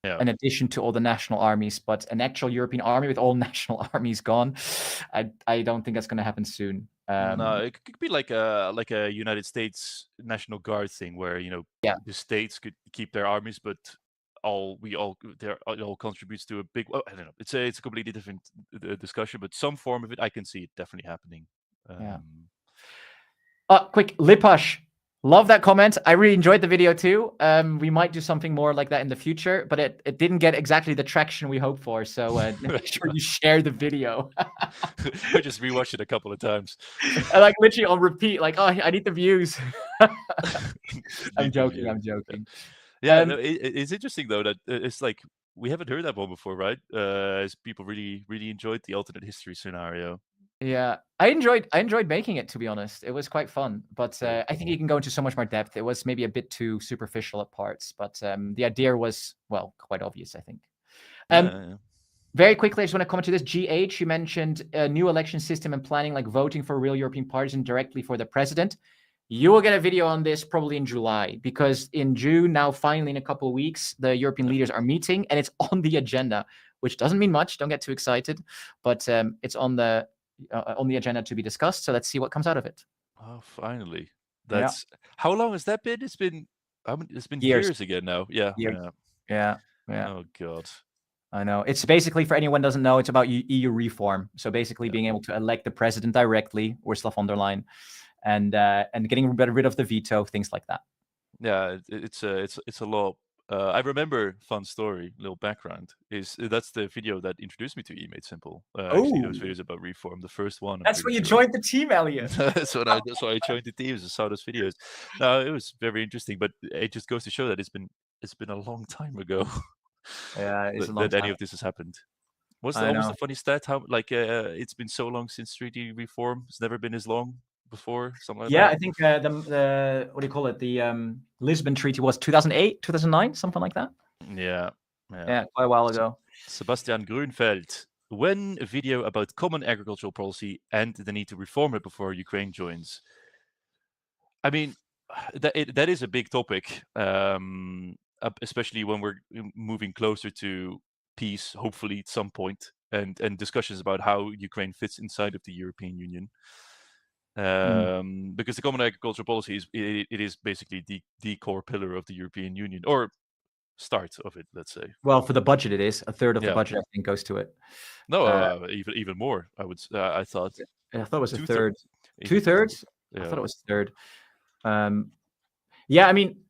in addition to all the national armies, but an actual European army with all national armies gone, I don't think that's going to happen soon. No, it could be like a United States National Guard thing where the states could keep their armies, but it all contributes to a big. Well, I don't know. It's a completely different discussion, but some form of it, I can see it definitely happening. Quick, Lipash, love that comment. I really enjoyed the video too. We might do something more like that in the future, but it didn't get exactly the traction we hoped for. So make sure you share the video. I just rewatched it a couple of times. I like literally on repeat, like, oh, I need the views. I'm joking. Yeah, no, it's interesting though that it's like we haven't heard that one before, right? As people really, really enjoyed the alternate history scenario. Yeah, I enjoyed making it, to be honest. It was quite fun, but I think you can go into so much more depth. It was maybe a bit too superficial at parts, but the idea was, well, quite obvious, I think. Very quickly, I just want to comment to this. GH, you mentioned a new election system and planning, like voting for real European parties and directly for the president. You will get a video on this probably in July, because in June, now finally in a couple of weeks, the European leaders are meeting and it's on the agenda, which doesn't mean much. Don't get too excited, but it's on the agenda to be discussed. So let's see what comes out of it. Oh, finally! That's how long has that been? It's been years again now. Yeah. Oh God. I know. It's basically, for anyone who doesn't know, it's about EU reform. So basically being able to elect the president directly, Ursula von der Leyen, and getting rid of the veto, things like that. Yeah, it's a law. I remember, fun story, little background, that's the video that introduced me to Made Simple. Actually, those videos about reform, the first one. That's when you joined the team, Elliot. That's why I joined the team. I saw those videos. No, it was very interesting, but it just goes to show that it's been a long time ago. Yeah, it's that any of this has happened. What's almost a funny stat? How it's been so long since treaty reform. It's never been as long before, something like that. Yeah, I think the what do you call it? The Lisbon Treaty was 2008, 2009, something like that. Yeah, quite a while ago. Sebastian Grunfeld, when a video about common agricultural policy and the need to reform it before Ukraine joins. I mean, that is a big topic, especially when we're moving closer to peace, hopefully at some point, and discussions about how Ukraine fits inside of the European Union. Because the common agricultural policy is basically the core pillar of the European Union, or start of it, let's say. Well, for the budget, it is a third of the Yeah. budget. I think goes to it. No, even more. I would. I thought. I thought it was a Two-thirds. third. Even- 2/3. I Yeah. thought it was a third. Yeah, I mean,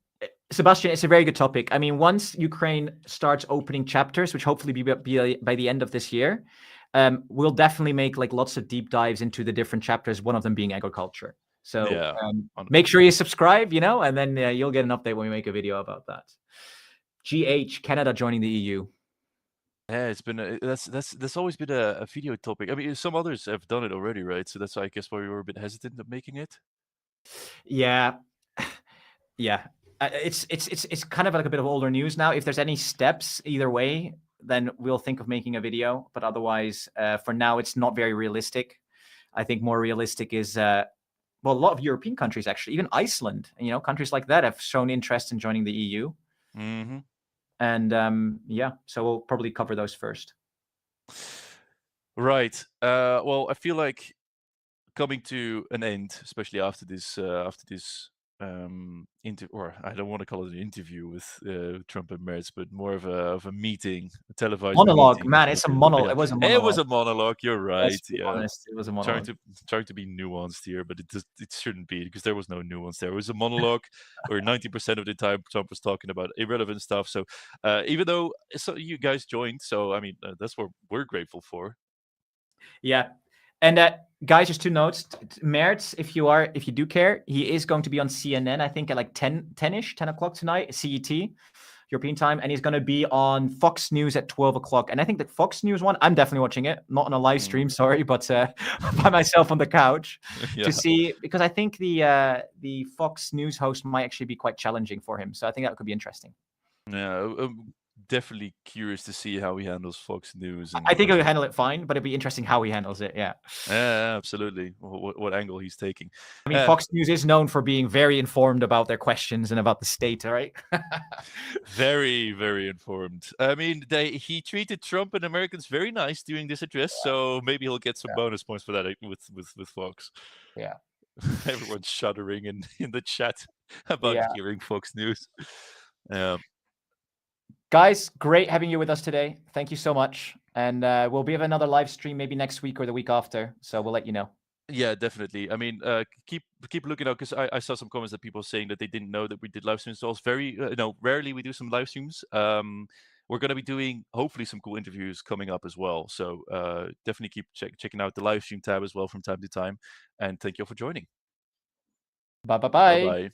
Sebastian, it's a very good topic. I mean, once Ukraine starts opening chapters, which hopefully be by the end of this year, we'll definitely make like lots of deep dives into the different chapters. One of them being agriculture. So Yeah. make sure you subscribe, and then you'll get an update when we make a video about that. GH, Canada joining the EU. Yeah, it's been that's always been a video topic. I mean, some others have done it already, right? So that's, I guess, why we were a bit hesitant of making it. Yeah, yeah. It's kind of like a bit of older news now. If there's any steps either way, then we'll think of making a video. But otherwise, for now, it's not very realistic. I think more realistic is well, a lot of European countries actually, even Iceland, countries like that have shown interest in joining the EU. Mm-hmm. And yeah, so we'll probably cover those first. Right. Well, I feel like coming to an end, especially after this or I don't want to call it an interview with Trump and Merz, but more of a meeting, a televised Monologue, meeting. man. It's a monologue. Yeah. It was a monologue. It was a monologue. You're right. Let's be Yeah. honest, it was a monologue. Trying to be nuanced here, but it shouldn't be, because there was no nuance there. It was a monologue where 90% of the time Trump was talking about irrelevant stuff. So even though you guys joined, so I mean that's what we're grateful for. Yeah. And guys, just 2 notes. Merz, if you do care, he is going to be on CNN, I think at like 10 o'clock tonight, CET, European time. And he's going to be on Fox News at 12 o'clock. And I think the Fox News one, I'm definitely watching it, not on a live stream, sorry, but by myself on the couch to see, because I think the Fox News host might actually be quite challenging for him. So I think that could be interesting. Yeah, I'm definitely curious to see how he handles Fox News. I think he'll handle it fine, but it'd be interesting how he handles it. Yeah. Yeah, absolutely. What angle he's taking. I mean, Fox News is known for being very informed about their questions and about the state, right? Very, very informed. I mean, he treated Trump and Americans very nice during this address, so maybe he'll get some bonus points for that with Fox. Yeah. Everyone's shuddering in the chat about hearing Fox News. Guys, great having you with us today. Thank you so much. And we'll be having another live stream maybe next week or the week after. So we'll let you know. Yeah, definitely. I mean, keep looking out, because I saw some comments that people saying that they didn't know that we did live streams. So it's rarely we do some live streams. We're going to be doing hopefully some cool interviews coming up as well. So definitely keep checking out the live stream tab as well from time to time. And thank you all for joining. Bye. Bye.